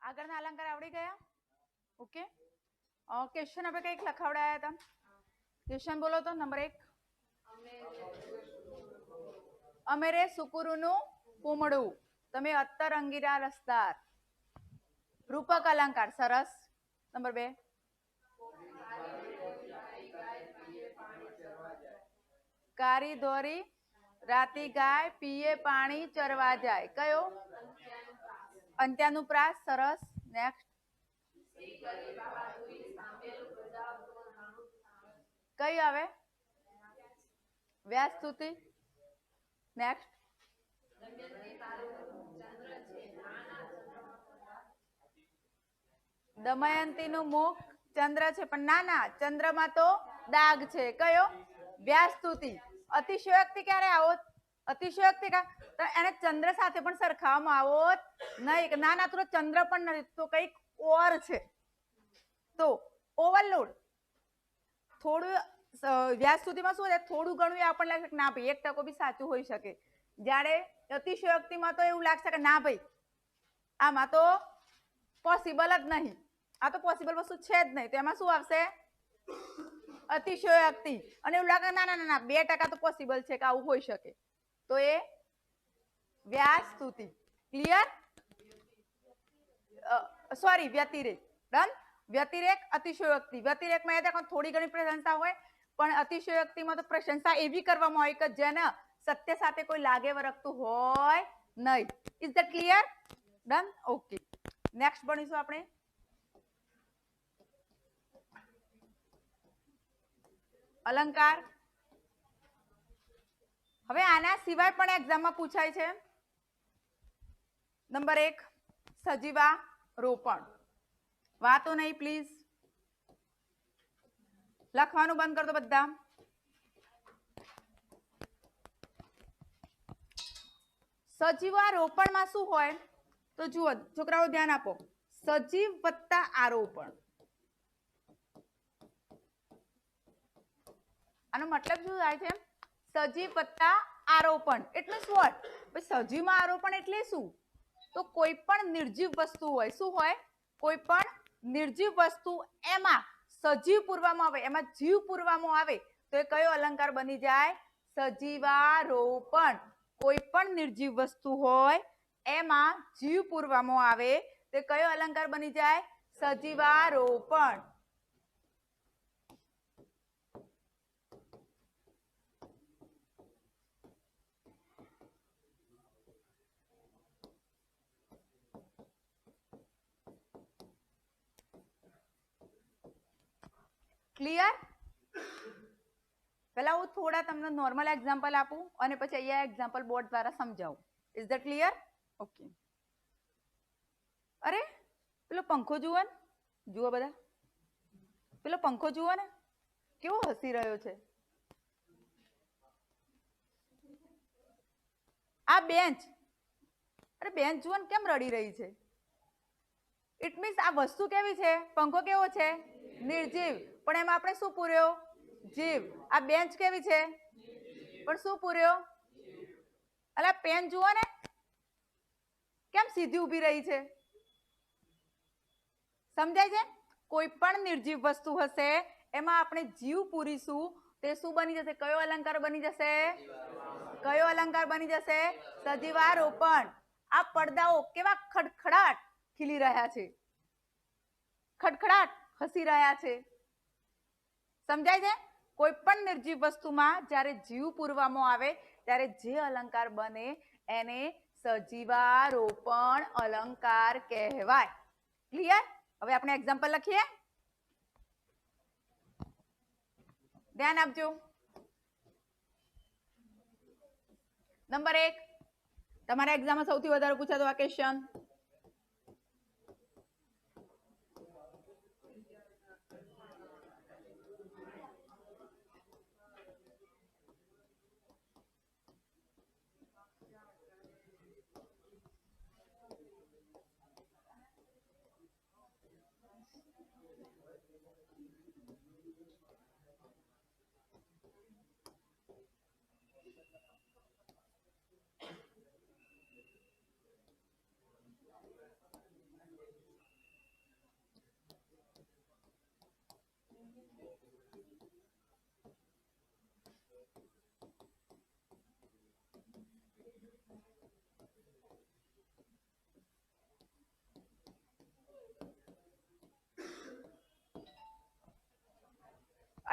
આગળના અલંકાર આવડી ગયા? ઓકે. ક્વેશ્ચન આપણે કંઈક લખાવડાયા હતા. ક્વેશ્ચન બોલો તો નંબર 1. અમેરે સુકુરુનું પૂમડું, તમે અત્તર અંગીરા રસદાર. રૂપક અલંકાર સરસ. નંબર 2. કારી દોરી રાતી ગાય પીએ પાણી ચરવા જાય. કયો? અંત્યાનુપ્રાસ સરસ. નેક્સ્ટ. કઈ આવે? વ્યાસ સ્તુતિ. નેક્સ્ટ. દમયંતી નું મુખ ચંદ્ર છે પણ ના ચંદ્રમાં તો દાગ છે. કયો? વ્યાસ સ્તુતિ. અતિશયોક્તિ ક્યારે આવો? અતિશયોક્તિ એને ચંદ્ર સાથે પણ સરખાવવામાં આવો નહીં. ના તો ચંદ્ર પણ નથી તો કઈક ઓર છે. તો ઓવરલોડ થોડું વ્યાસ સુધીમાં શું છે? થોડું ઘણું આપણને લાગે ના ભાઈ 1% બી સાચું હોઈ શકે. જ્યારે અતિશયોક્તિમાં તો એવું લાગશે કે ના ભાઈ આમાં તો પોસિબલ જ નહીં, આ તો પોસિબલ વસ્તુ છે જ નહીં. તો એમાં શું આવશે? અતિશયોક્તિ. અને એવું લાગે ના 2% તો પોસિબલ છે કે આવું હોઈ શકે. તો એ વ્યાસ સ્તુતિ. ક્લિયર? સોરી વ્યતિરેક. ડન. વ્યતિરેક અતિશયોક્તિ. વ્યતિરેકમાં એ થોડી ઘણી પ્રશંસા હોય પણ અતિશયોક્તિમાં તો પ્રશંસા એવી કરવામાં આવે કે જેને સત્ય સાથે કોઈ લાગે વરખતું હોય નહીં. Is that clear? Done. Okay. Next ભણીશું આપણે અલંકાર. હવે આના સિવાય પણ એક્ઝામમાં પૂછાય છે. નંબર 1 સજીવા રોપણ. વાતો નહીં પ્લીઝ, લખવાનું બંધ કર દો બધા. સજીવા રોપણમાં શું હોય તો જુઓ છોકરાઓ ધ્યાન આપો. સજીવ વત્તા આરોપણ. આનો મતલબ શું થાય છે? સજીવ વત્તા આરોપણ એટલે શું? સજીવમાં આરોપણ એટલે શું? તો કોઈ પણ નિર્જીવ વસ્તુ હોય. શું હોય? કોઈ પણ નિર્જીવ વસ્તુ એમાં સજીવ પૂરવામાં આવે, એમાં જીવ પૂરવામાં આવે તો એ કયો અલંકાર બની જાય? સજીવારોપણ. કોઈ પણ નિર્જીવ વસ્તુ હોય એમાં જીવ પૂરવામાં આવે તો કયો અલંકાર બની જાય? સજીવારોપણ. ક્લિયર? પહેલા હું થોડા તમને નોર્મલ એક્ઝામ્પલ આપું અને પછી અહીંયા એક્ઝામ્પલ બોર્ડ દ્વારા સમજાવું. Is that clear? ઓકે. અરે પેલો પંખો જુઓ ને, જુઓ બધા પેલો પંખો જુઓ ને કેવો હસી રહ્યો છે. આ બેન્ચ, અરે બેન્ચ જુઓ ને કેમ રડી રહી છે? ઇટ મીન્સ આ વસ્તુ કેવી છે? પંખો કેવો છે? નિર્જીવ. પણ એમાં આપણે શું પૂર્યો? જીવ. આ બેન્ચ કેવી છે? પણ શું પૂર્યો? અલા પેન જુઓ ને કેમ સીધી ઊભી રહી છે? સમજાય છે? કોઈ પણ નિર્જીવ વસ્તુ હશે એમાં આપણે જીવ પૂરીશું તે શું બની જશે? કયો અલંકાર બની જશે? કયો અલંકાર બની જશે? સજીવારોપણ. આ પડદાઓ કેવા ખડખડાટ ખીલી રહ્યા છે, ખડખડાટ હસી રહ્યા છે. સમજાય છે? કોઈ પણ નિર્જીવ વસ્તુમાં જ્યારે જીવ પૂરવામાં આવે ત્યારે જે અલંકાર બને એને સજીવારોપણ અલંકાર કહેવાય. ક્લિયર? હવે આપણે એક્ઝામ્પલ લખીએ. ધ્યાન આપજો. નંબર 1 તમારા એક્ઝામમાં સૌથી વધારે પૂછાતો આ question.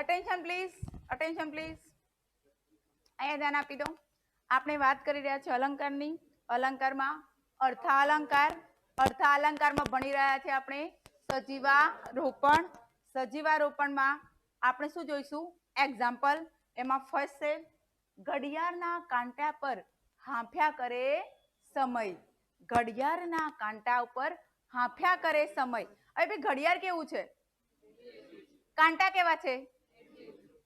Attention please, attention please. અહીંયા ધ્યાન આપી દો. આપણે વાત કરી રહ્યા છીએ અલંકારની. અલંકારમાં અર્થાલંકાર, અર્થાલંકારમાં ભણી રહ્યા છીએ આપણે સજીવારોપણ. સજીવારોપણમાં આપણે શું જોઈશું? એક્ઝામ્પલ. એમાં ફર્સ્ટ છે ઘડિયાળના કાંટા પર હાંફ્યા કરે સમય. ઘડિયાળના કાંટા ઉપર હાંફ્યા કરે સમય. હવે ભાઈ ઘડિયાળ કેવું છે? કાંટા કેવા છે?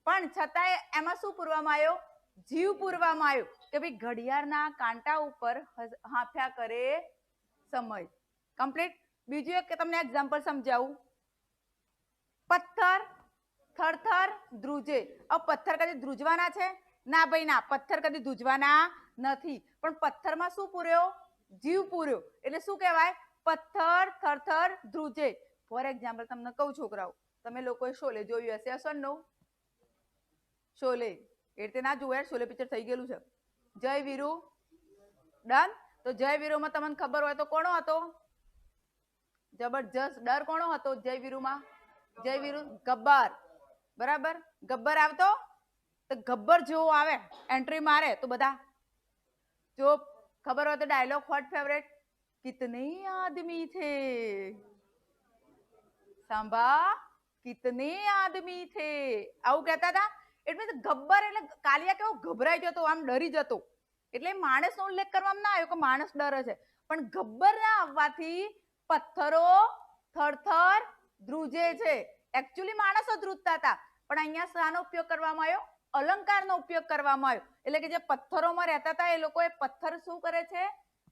પણ છતાંય એમાં શું પૂરવામાં આવ્યો? જીવ પૂરવામાં આવ્યો કે ભાઈ ઘડિયાળના કાંટા ઉપર હાંફ્યા કરે સમય. કમ્પ્લીટ. બીજું એક તમને એક્ઝામ્પલ સમજાવું. પથ્થર થરથર ધ્રુજે. હવે પથ્થર કદી ધ્રુજવાના છે? ના ભાઈ ના, પથ્થર કદી ધ્રુજવાના નથી. પણ પથ્થરમાં શું પૂર્યો? જીવ પૂર્યો. એટલે શું કહેવાય? પથ્થર થરથર ધ્રુજે. ફોર એક્ઝામ્પલ તમને કહું છોકરાઓ, તમે લોકોએ શોલે જોયું હશે, હશે નો? શોલે એ રીતે ના જોયા, શોલે પિક્ચર થઈ ગયેલું છે. જય વીરુ ડન. તો જય વીરુમાં તમને ખબર હોય તો કોનો હતો? જબરજસ્ત. ડર કોનો હતો જય વીરુમાં? જય વીરુ ગબ્બર. બરાબર. ગબ્બર આવતો તો ગબ્બર જેવો આવે, એન્ટ્રી મારે તો બધા જો ખબર હોય તો ડાયલોગ હોટ ફેવરેટ. કિતને આદમી થે સાંભા, કિતને આદમી થે, આવું કહેતા હતા. એટલે ગબ્બર એટલે કાલિયા કેવો ગભરાઈ જતો, આમ ડરી જતો. એટલે માણસનો ઉલ્લેખ કરવામાં ના આવ્યો કે માણસ ડરે છે, પણ ગબ્બર ના આવવાથી પથ્થરો થરથર ધ્રુજે છે. એકચ્યુઅલી માણસો ધ્રુજતા હતા, પણ અહીંયા શાનો ઉપયોગ કરવામાં આવ્યો? અલંકારનો ઉપયોગ કરવામાં આવ્યો. એટલે કે જે પથ્થરોમાં રહેતા હતા એ લોકોએ પથ્થર શું કરે છે?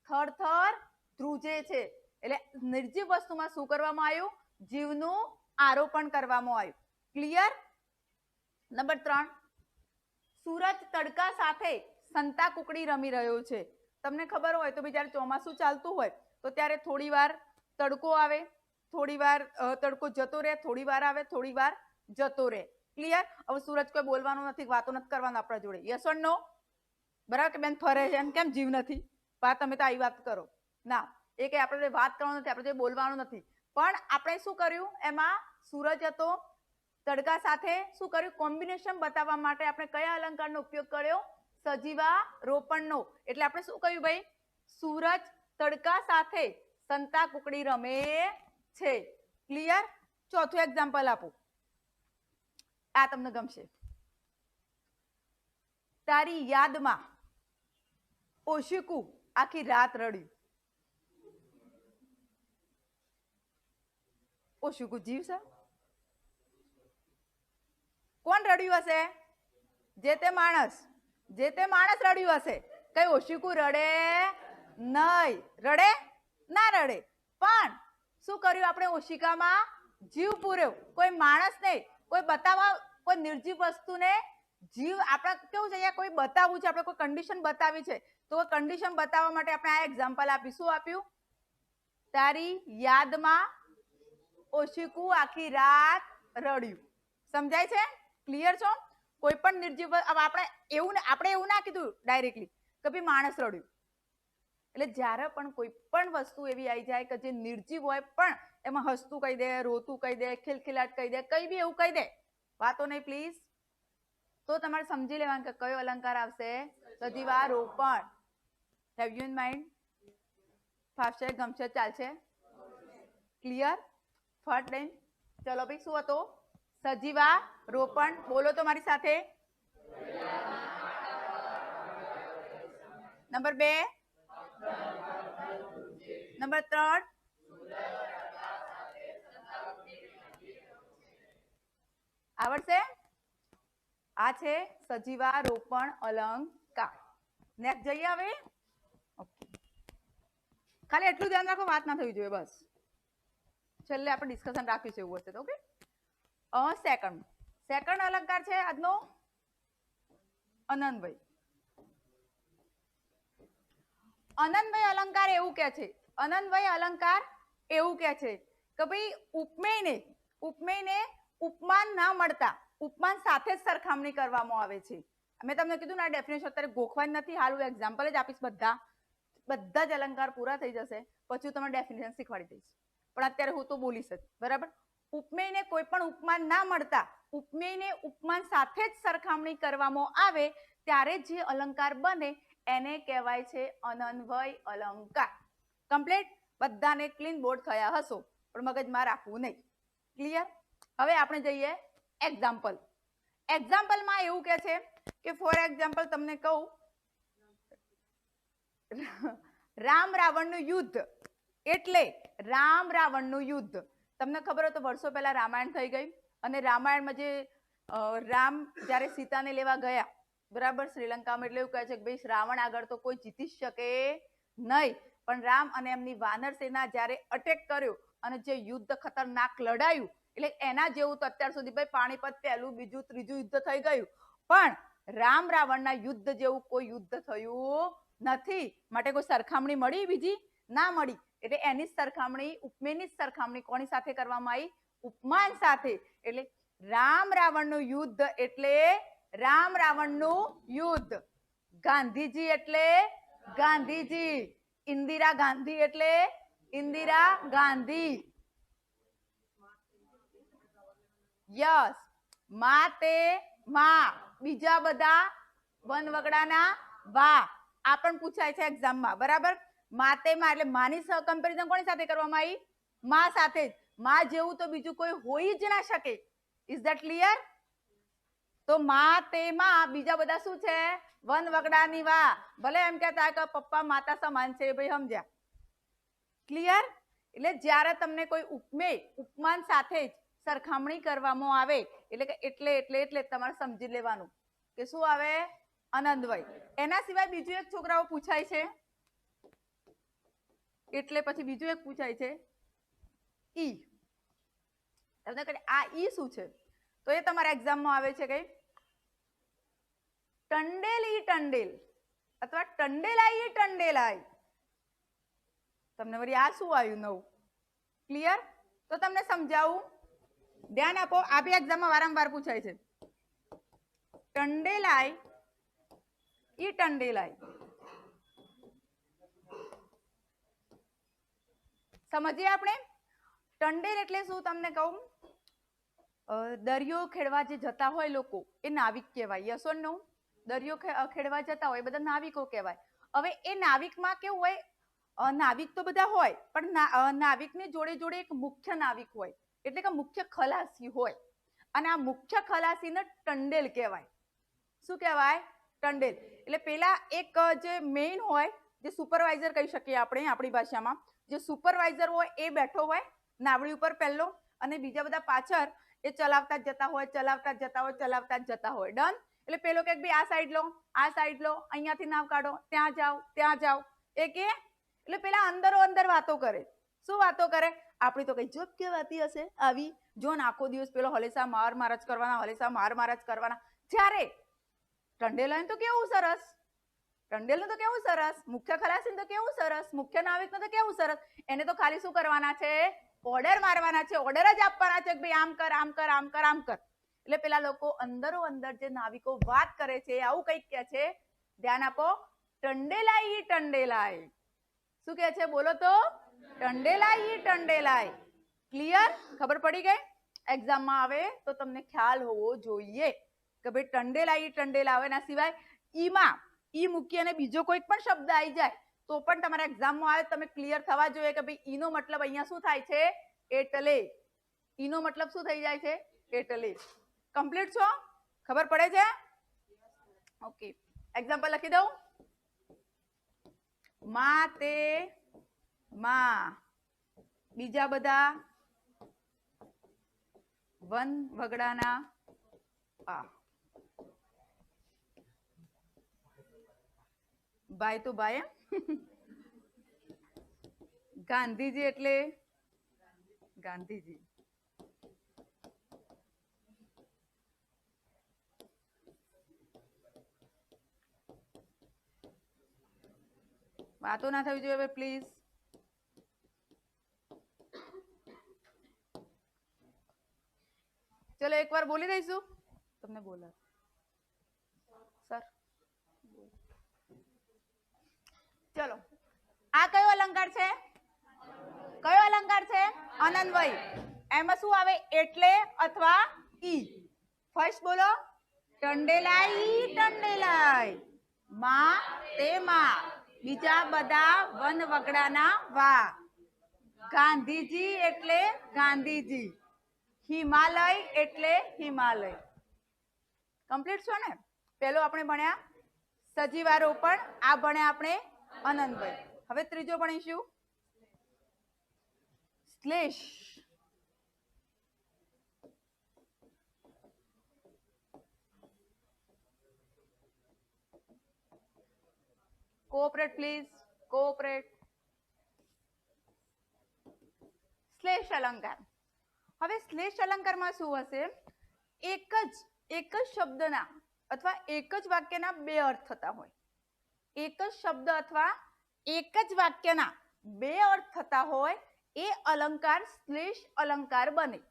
થરથર ધ્રુજે છે. એટલે નિર્જીવ વસ્તુમાં શું કરવામાં આવ્યું? જીવનું આરોપણ કરવામાં આવ્યું. ક્લિયર? નંબર 3, સૂરજ તડકા સાથે સંતા કુકડી રમી રહ્યો છે. તમને ખબર હોય તો જ્યારે ચોમાસું ચાલતું હોય તો ત્યારે થોડી વાર તડકો આવે, થોડી વાર તડકો જતો રહે, થોડી વાર આવે, થોડી વાર જતો રહે. ક્લિયર? હવે સૂરજ કોઈ બોલવાનું નથી, વાતો નથી કરવાનું આપણા જોડે. યસ ઓર નો? બરાબર કે બેન ફરે છે કેમ જીવ નથી? વાત તમે તો આવી વાત કરો ના, એ કે આપણે વાત કરવાનું નથી, આપણે બોલવાનું નથી. પણ આપણે શું કર્યું? એમાં સૂરજ હતો, તડકા સાથે શું કર્યું? કોમ્બિનેશન બતાવવા માટે આપણે કયા અલંકારનો ઉપયોગ કર્યો? સજીવારોપણનો. એટલે આપણે શું કહ્યું ભાઈ? સૂરજ તડકા સાથે સંતા કુકડી રમે છે. ક્લિયર? ચોથું એક્ઝામ્પલ આપું, આ તમને ગમશે. તારી યાદમાં ઓશિકું આખી રાત રડ્યું. ઓશિકું જીવ છે? કોણ રડ્યું હશે? જે તે માણસ. જે તે માણસ રડ્યું હશે. કઈ ઓશિકું રડે નહીં. રડે? ના રડે. પણ શું કર્યું આપણે? ઓશિકામાં જીવ પૂર્યો. કોઈ માણસ નહીં, કોઈ બતાવવા, કોઈ નિર્જીવ વસ્તુને જીવ આપણે કેવું છે? કોઈ બતાવવું છે, આપણે કોઈ કન્ડિશન બતાવી છે, તો કન્ડિશન બતાવવા માટે આપણે આ એક્ઝામ્પલ આપી. શું આપ્યું? તારી યાદમાં ઓશિકું આખી રાત રડ્યું. સમજાય છે? ક્લિયર છો? કોઈ પણ નિર્જીવ આપણે એવું ના કીધું ડાયરેક્ટલી કે ભાઈ માણસ રડ્યું. એટલે જ્યારે પણ કોઈ પણ વસ્તુ એવી આવી જાય કે જે નિર્જીવ હોય પણ એમાં હસતું કહી દે, રોતું કહી દે, ખિલખિલાટ કહી દે, કઈ બી એવું કહી દે, વાતો નહીં પ્લીઝ, તો તમારે સમજી લેવાનું કે કયો અલંકાર આવશે? સજીવારોપણ. Have you in mind? ફાવશે? ગમશે? ચાલશે? ક્લિયર? ફટ લઈને ચલો ભાઈ, શું હતો? સજીવારોપણ. બોલો તો મારી સાથે. નંબર 2. નંબર 3. આવડશે? આ છે સજીવારોપણ અલંકાર. નેક્સ્ટ જઈએ હવે. ખાલી એટલું ધ્યાન રાખો, વાત ના થવી જોઈએ બસ. છેલ્લે આપણે ડિસ્કશન રાખીશું એવું હશે તો. ઓકે. સેકન્ડ અલંકાર છે આજનો અનંતભાઈ. અનંતભાઈ અલંકાર એવું કે છે, અનંતભાઈ અલંકાર એવું કે છે કે ભાઈ ઉપમેયને ઉપમાન ના મળતા ઉપમાન સાથે જ સરખામણી કરવામાં આવે છે. મેં તમને કીધું ના ડેફિનેશન અત્યારે ગોખવાની નથી, હાલ હું એક્ઝામ્પલ જ આપીશ. બધા જ અલંકાર પૂરા થઈ જશે પછી હું તમને ડેફિનેશન શીખવાડી દઈશ, પણ અત્યારે હું તો બોલીશ જ. બરાબર? ઉપમેયને કોઈ પણ ઉપમાન ના મળતા ઉપમેયને ઉપમાન સાથે જ સરખામણી કરવામાં આવે ત્યારે જે અલંકાર બને એને કહેવાય છે અનન્વય અલંકાર. કમ્પ્લીટ. બધાને ક્લીન બોર્ડ થયા હશો, પણ મગજમાં રાખવું નહીં. ક્લિયર? હવે આપણે જઈએ એક્ઝામ્પલ. એક્ઝામ્પલમાં એવું કે છે કે ફોર એક્ઝામ્પલ તમને કહું, રામ રાવણનું યુદ્ધ એટલે રામ રાવણનું યુદ્ધ. તમને ખબર હોય તો વર્ષો પહેલા રામાયણ થઈ ગઈ અને રામાયણમાં જે રામ જ્યારે સીતાને લેવા ગયા, બરાબર, શ્રીલંકામાં, એટલે એવું કહે છે કે ભાઈ રાવણ આગળ તો કોઈ જીતી શકે નહીં, પણ રામ અને એમની વાનર સેના જ્યારે અટેક કર્યો અને જે યુદ્ધ ખતરનાક લડાયું, એટલે એના જેવું તો અત્યાર સુધી ભાઈ પાણીપત પહેલું, બીજું, ત્રીજું યુદ્ધ થઈ ગયું, પણ રામ રાવણના યુદ્ધ જેવું કોઈ યુદ્ધ થયું નથી. માટે કોઈ સરખામણી મળી બીજી? ના મળી. એટલે એની સરખામણી, ઉપમેયની સરખામણી કોની સાથે કરવામાં આવી? ઉપમાન સાથે. એટલે રામ રાવણનું યુદ્ધ એટલે રામ રાવણનું યુદ્ધ. ગાંધીજી એટલે ગાંધીજી. ઇન્દિરા ગાંધી એટલે ઇન્દિરા ગાંધી. યસ. માં તે માં. બીજા બધા વનવગડાના વા. આ પણ પૂછાય છે એક્ઝામમાં, બરાબર. માં તે માં એટલે માની કમ્પેરિઝન કોની સાથે કરવામાં આવી? માં સાથે જ. માં જેવું તો બીજું કોઈ હોઈ જ ના શકે. Is that clear? તો માં તે માં, બીજા બધા શું છે? વનવગડાની વા. ભલે એમ કહેતા કે પપ્પા માતા સમાન છે, ભાઈ સમજ્યા. ક્લિયર? એટલે જ્યારે તમને કોઈ ઉપમેય ઉપમાન સાથે જ સરખામણી કરવામાં આવે એટલે કે એટલે તમારે સમજી લેવાનું કે શું આવે? અનન્વય. એના સિવાય બીજું એક છોકરાઓ પૂછાય છે, એટલે પછી બીજું એક પૂછાય છે ઈ. આ ઈ શું છે? તો એ તમારા એક્ઝામમાં આવે છે કે ટંડેલ ઈ ટંડેલ અથવા ટંડેલાઈ ઈ ટંડેલાઈ. તમને વળી આ શું આવ્યું નવું? ક્લિયર? તો તમને સમજાવું, ધ્યાન આપો. આ બી એક્ઝામમાં વારંવાર પૂછાય છે. ટંડેલાઈ ઈ ટંડેલાઈ. સમજીએ આપણે. ટંડેલ એટલે શું તમને કહું? દરિયો ખેડવા જે જતા હોય લોકો એ નાવિક કહેવાય. યસ ઓર નો? દરિયો ખેડવા જતા હોય બધા નાવિકો કહેવાય. હવે એ નાવિકમાં કેવું હોય? નાવિક તો બધા હોય, પણ નાવિકની જોડે જોડે એક મુખ્ય નાવિક હોય, એટલે કે મુખ્ય ખલાસી હોય. અને આ મુખ્ય ખલાસીને ટંડેલ કહેવાય. શું કહેવાય? ટંડેલ. એટલે પેલા એક જે મેઇન હોય, જે સુપરવાઇઝર કહી શકીએ આપણે આપણી ભાષામાં, જે સુપરવાઇઝર હોય એ બેઠો હોય નાવડી ઉપર પહેલો, અને બીજા બધા પાછળ એ ચલાવતા જ જતા હોય, ચલાવતા જ જતા હોય, ચલાવતા જ જતા હોય. ડન? એટલે પેલો કે ભાઈ આ સાઈડ લો, આ સાઈડ લો, અહીંયાથી નાવ કાઢો, ત્યાં જાઓ, ત્યાં જાઓ. એ કે એટલે પેલા અંદરો અંદર વાતો કરે. શું વાતો કરે? આપણી તો કઈ જોબ કેવાતી હશે આવી. જો ને આખો દિવસ પેલો હલેસા માર માર જ કરવાના, હલેસા માર માર જ કરવાના. જ્યારે ટંડેલાને તો કેવું સરસ, ટંડેલનું તો કેવું સરસ, મુખ્ય ખલાસીનું તો કેવું સરસ, મુખ્ય નાવિકનું તો કેવું સરસ. એને તો ખાલી શું કરવાના છે? ઓર્ડર મારવાના છે, ઓર્ડર જ આપવાના છે કે ભાઈ આમ કર, આમ કર, આમ કર, આમ કર. એટલે પેલા લોકો અંદરો અંદર જે નાવિકો વાત કરે છે આવું કઈક કે છે. ધ્યાન આપો. ટંડેલાઈ ટંડેલાઈ. શું કે છે? બોલો તો. ટંડેલાઈ ટંડેલાઈ. ક્લિયર? ખબર પડી ગઈ? એક્ઝામમાં આવે તો તમને ખ્યાલ હોવો જોઈએ કે ભાઈ ટંડેલાઈ ટંડેલા આવે. એના સિવાય ઈમાં ઈ મૂકી અને બીજો કોઈ પણ શબ્દ આવી જાય તો પણ તમારા એક્ઝામમાં આવે, તમે ક્લિયર થવા જોઈએ કે ભાઈ ઈનો મતલબ અહીંયા શું થાય છે? એટલે. ઈનો મતલબ શું થઈ જાય છે? એટલે. કમ્પ્લીટ છો? ખબર પડે છે? ઓકે. એક્ઝામ્પલ લખી દઉં. માં તે માં, બીજા બધા વન વગડાના પા. ભાઈ તો ભાઈ. ગાંધીજી એટલે ગાંધીજી. વાતો ના થવી જોઈએ પ્લીઝ. ચલો એકવાર બોલી દઈશું. તમને બોલા સર. ચલો, આ કયો અલંકાર છે? કયો અલંકાર છે? અનન્વય. એમાં શું આવે? એટલે અથવા ઈ. ફર્સ્ટ બોલો, ટંડેલાઈ ટંડેલાઈ, માં તે માં, બીજા બધા વન વગડાના વા, ગાંધીજી એટલે ગાંધીજી, હિમાલય એટલે હિમાલય. કમ્પ્લીટ છો ને? પેલો આપણે ભણ્યા સજીવારોપણ, આ ભણ્યા આપણે અનંતભાઈ. હવે ત્રીજો ભણીશું શ્લેષ. Cooperate please, cooperate. શ્લેષ અલંકાર. હવે શ્લેષ અલંકારમાં શું હશે? એક જ શબ્દના અથવા એક જ વાક્યના બે અર્થ થતા હોય. એક જ શબ્દ અથવા એક જ વાક્યના બે અર્થ થતા હોય એ અલંકાર શ્લેષ અલંકાર બને.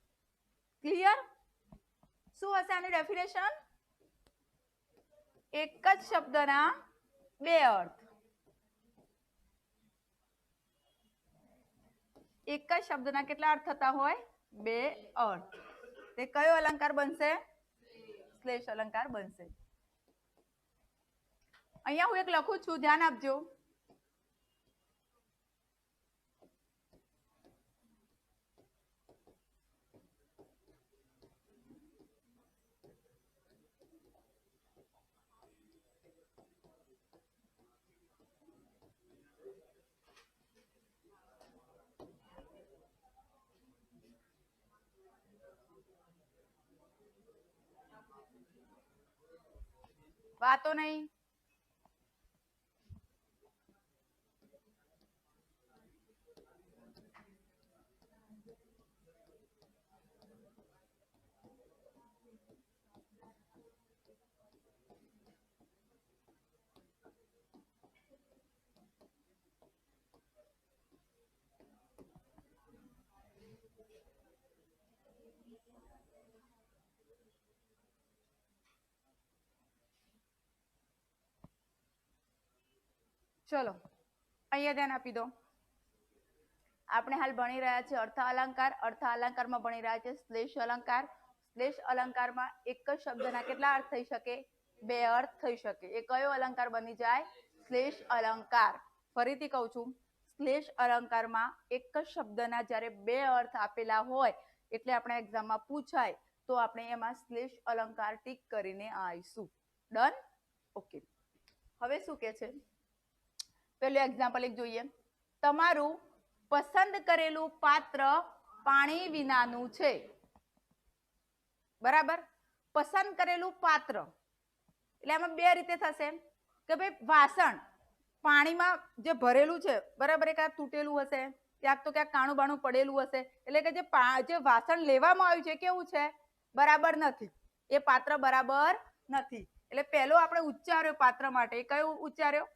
ક્લિયર? શું હશે આની ડેફિનેશન? એક જ શબ્દના બે અર્થ. એક જ શબ્દના કેટલા અર્થ થતા હોય? બે અર્થ. તે કયો અલંકાર બનશે? શ્લેષ અલંકાર બનશે. અહીંયા હું એક લખું છું, ધ્યાન આપજો. વાતો નહીં. ચલો અહીંયા ધ્યાન આપી દો. આપણે હાલ ભણી રહ્યા છીએ અર્થ અલંકાર. અર્થ અલંકારમાં ભણી રહ્યા છે શ્લેષ અલંકાર. શ્લેષ અલંકારમાં એક જ શબ્દના કેટલા અર્થ થઈ શકે? બે અર્થ થઈ શકે. એ કયો અલંકાર બની જાય? શ્લેષ અલંકાર. ફરીથી કહું છું, શ્લેષ અલંકારમાં એક જ શબ્દના જ્યારે બે અર્થ આપેલા હોય એટલે આપણે એક્ઝામમાં પૂછાય તો આપણે એમાં શ્લેષ અલંકાર ટીક કરીને આવીશું. ડન? ઓકે. હવે શું કે છે? પેલું એક્ઝામ્પલ એક જોઈએ. તમારું પસંદ કરેલું પાત્ર પાણી વિનાનું છે. બરાબર? પસંદ કરેલું પાત્ર એટલે આમાં બે રીતે થશે કે ભાઈ વાસણ પાણીમાં જે ભરેલું છે, બરાબર, એ ક્યાંક તૂટેલું હશે, ક્યાંક તો ક્યાંક કાણું બાણું પડેલું હશે, એટલે કે જે વાસણ લેવામાં આવ્યું છે કેવું છે? બરાબર નથી. એ પાત્ર બરાબર નથી. એટલે પહેલો આપણે ઉચ્ચાર્યો પાત્ર માટે, એ કયું ઉચ્ચાર્યો?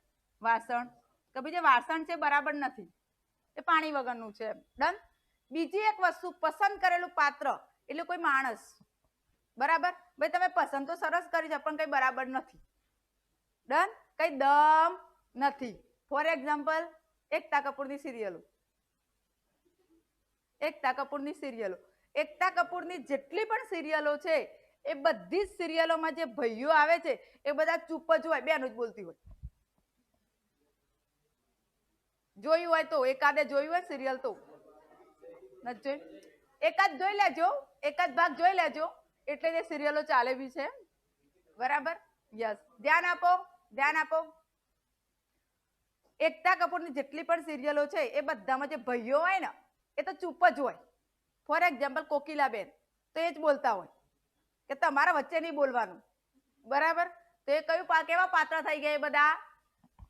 વાસણ. કે ભાઈ જે વાસણ છે બરાબર નથી, એ પાણી વગરનું છે. ડન? બીજી એક વસ્તુ, પસંદ કરેલું પાત્ર એટલે કોઈ માણસ. બરાબર? ભાઈ તમે પસંદ તો સરસ કરી છે પણ કઈ બરાબર નથી. ડન? કઈ દમ નથી. ફોર એક્ઝામ્પલ, એકતા કપૂરની સિરિયલો. એકતા કપૂરની સિરિયલો, એકતા કપૂરની જેટલી પણ સિરિયલો છે એ બધી જ સિરિયલોમાં જે ભાઈઓ આવે છે એ બધા ચૂપ જ હોય, બેનું જ બોલતી હોય. જોયું હોય તો, એકાદે જોયું હોય સિરિયલ તો નથી જોઈ? એકાદ જોઈ લેજો, એકાદ ભાગ જોઈ લેજો એટલે જે સિરિયલો ચાલે બી છે. બરાબર? યસ. ધ્યાન આપો, ધ્યાન આપો. એકતા કપૂરની જેટલી પણ સિરિયલો છે એ બધામાં જે ભાઈઓ હોય ને એ તો ચૂપ જ હોય. ફોર એક્ઝામ્પલ કોકિલાબેન તો એ જ બોલતા હોય કે તમારા વચ્ચે નહીં બોલવાનું. બરાબર? તો એ કયું કેવા પાત્ર થઈ ગયા? બધા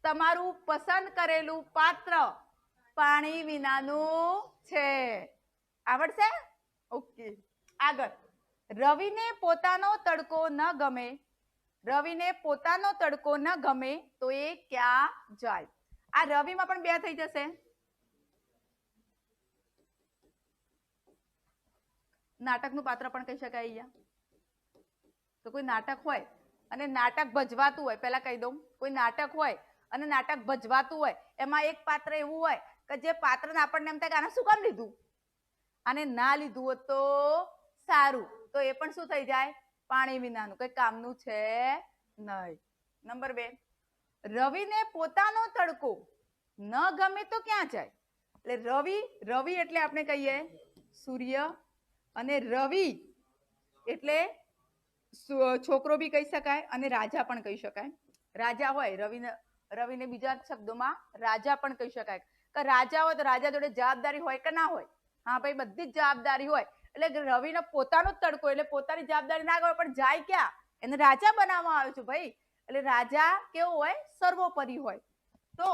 તમારું પસંદ કરેલું પાત્ર પાણી વિનાનું છે. આવડશે? ઓકે. આગળ. રવિને પોતાનો તડકો ન ગમે, રવિને પોતાનો તડકો ન ગમે તો એ ક્યાં જાય? આ રવિમાં પણ બે થઈ જશે. નાટકનું પાત્ર પણ કહી શકાય અહીંયા. તો કોઈ નાટક હોય અને નાટક ભજવાતું હોય, પહેલા કહી દઉં, કોઈ નાટક હોય અને નાટક ભજવાતું હોય, એમાં એક પાત્ર એવું હોય કે જે પાત્રને આપણને એમ થાય કે આને શું કામ લીધું, આને ના લીધું હોત તો સારું, તો એ પણ શું થઈ જાય? પાણી વિનાનું, કઈ કામનું છે નહીં. નંબર 2, રવિને પોતાનો તડકો ન ગમે તો ક્યાં જાય? એટલે રવિ એટલે આપણે કહીએ સૂર્ય, અને રવિ એટલે છોકરો બી કહી શકાય અને રાજા પણ કહી શકાય. રાજા હોય રવિને બીજા શબ્દોમાં રાજા પણ કહી શકાય. કે રાજા હોય તો રાજા જોડે જવાબદારી હોય કે ના હોય? હા ભાઈ, બધી જ જવાબદારી હોય. એટલે રવિને પોતાનો જ તડકો, એટલે પોતાની જવાબદારી ના હોય પણ જાય ક્યાં? એને રાજા બનાવવામાં આવ્યો છે ભાઈ. એટલે રાજા કેવો હોય? સર્વોપરી હોય. તો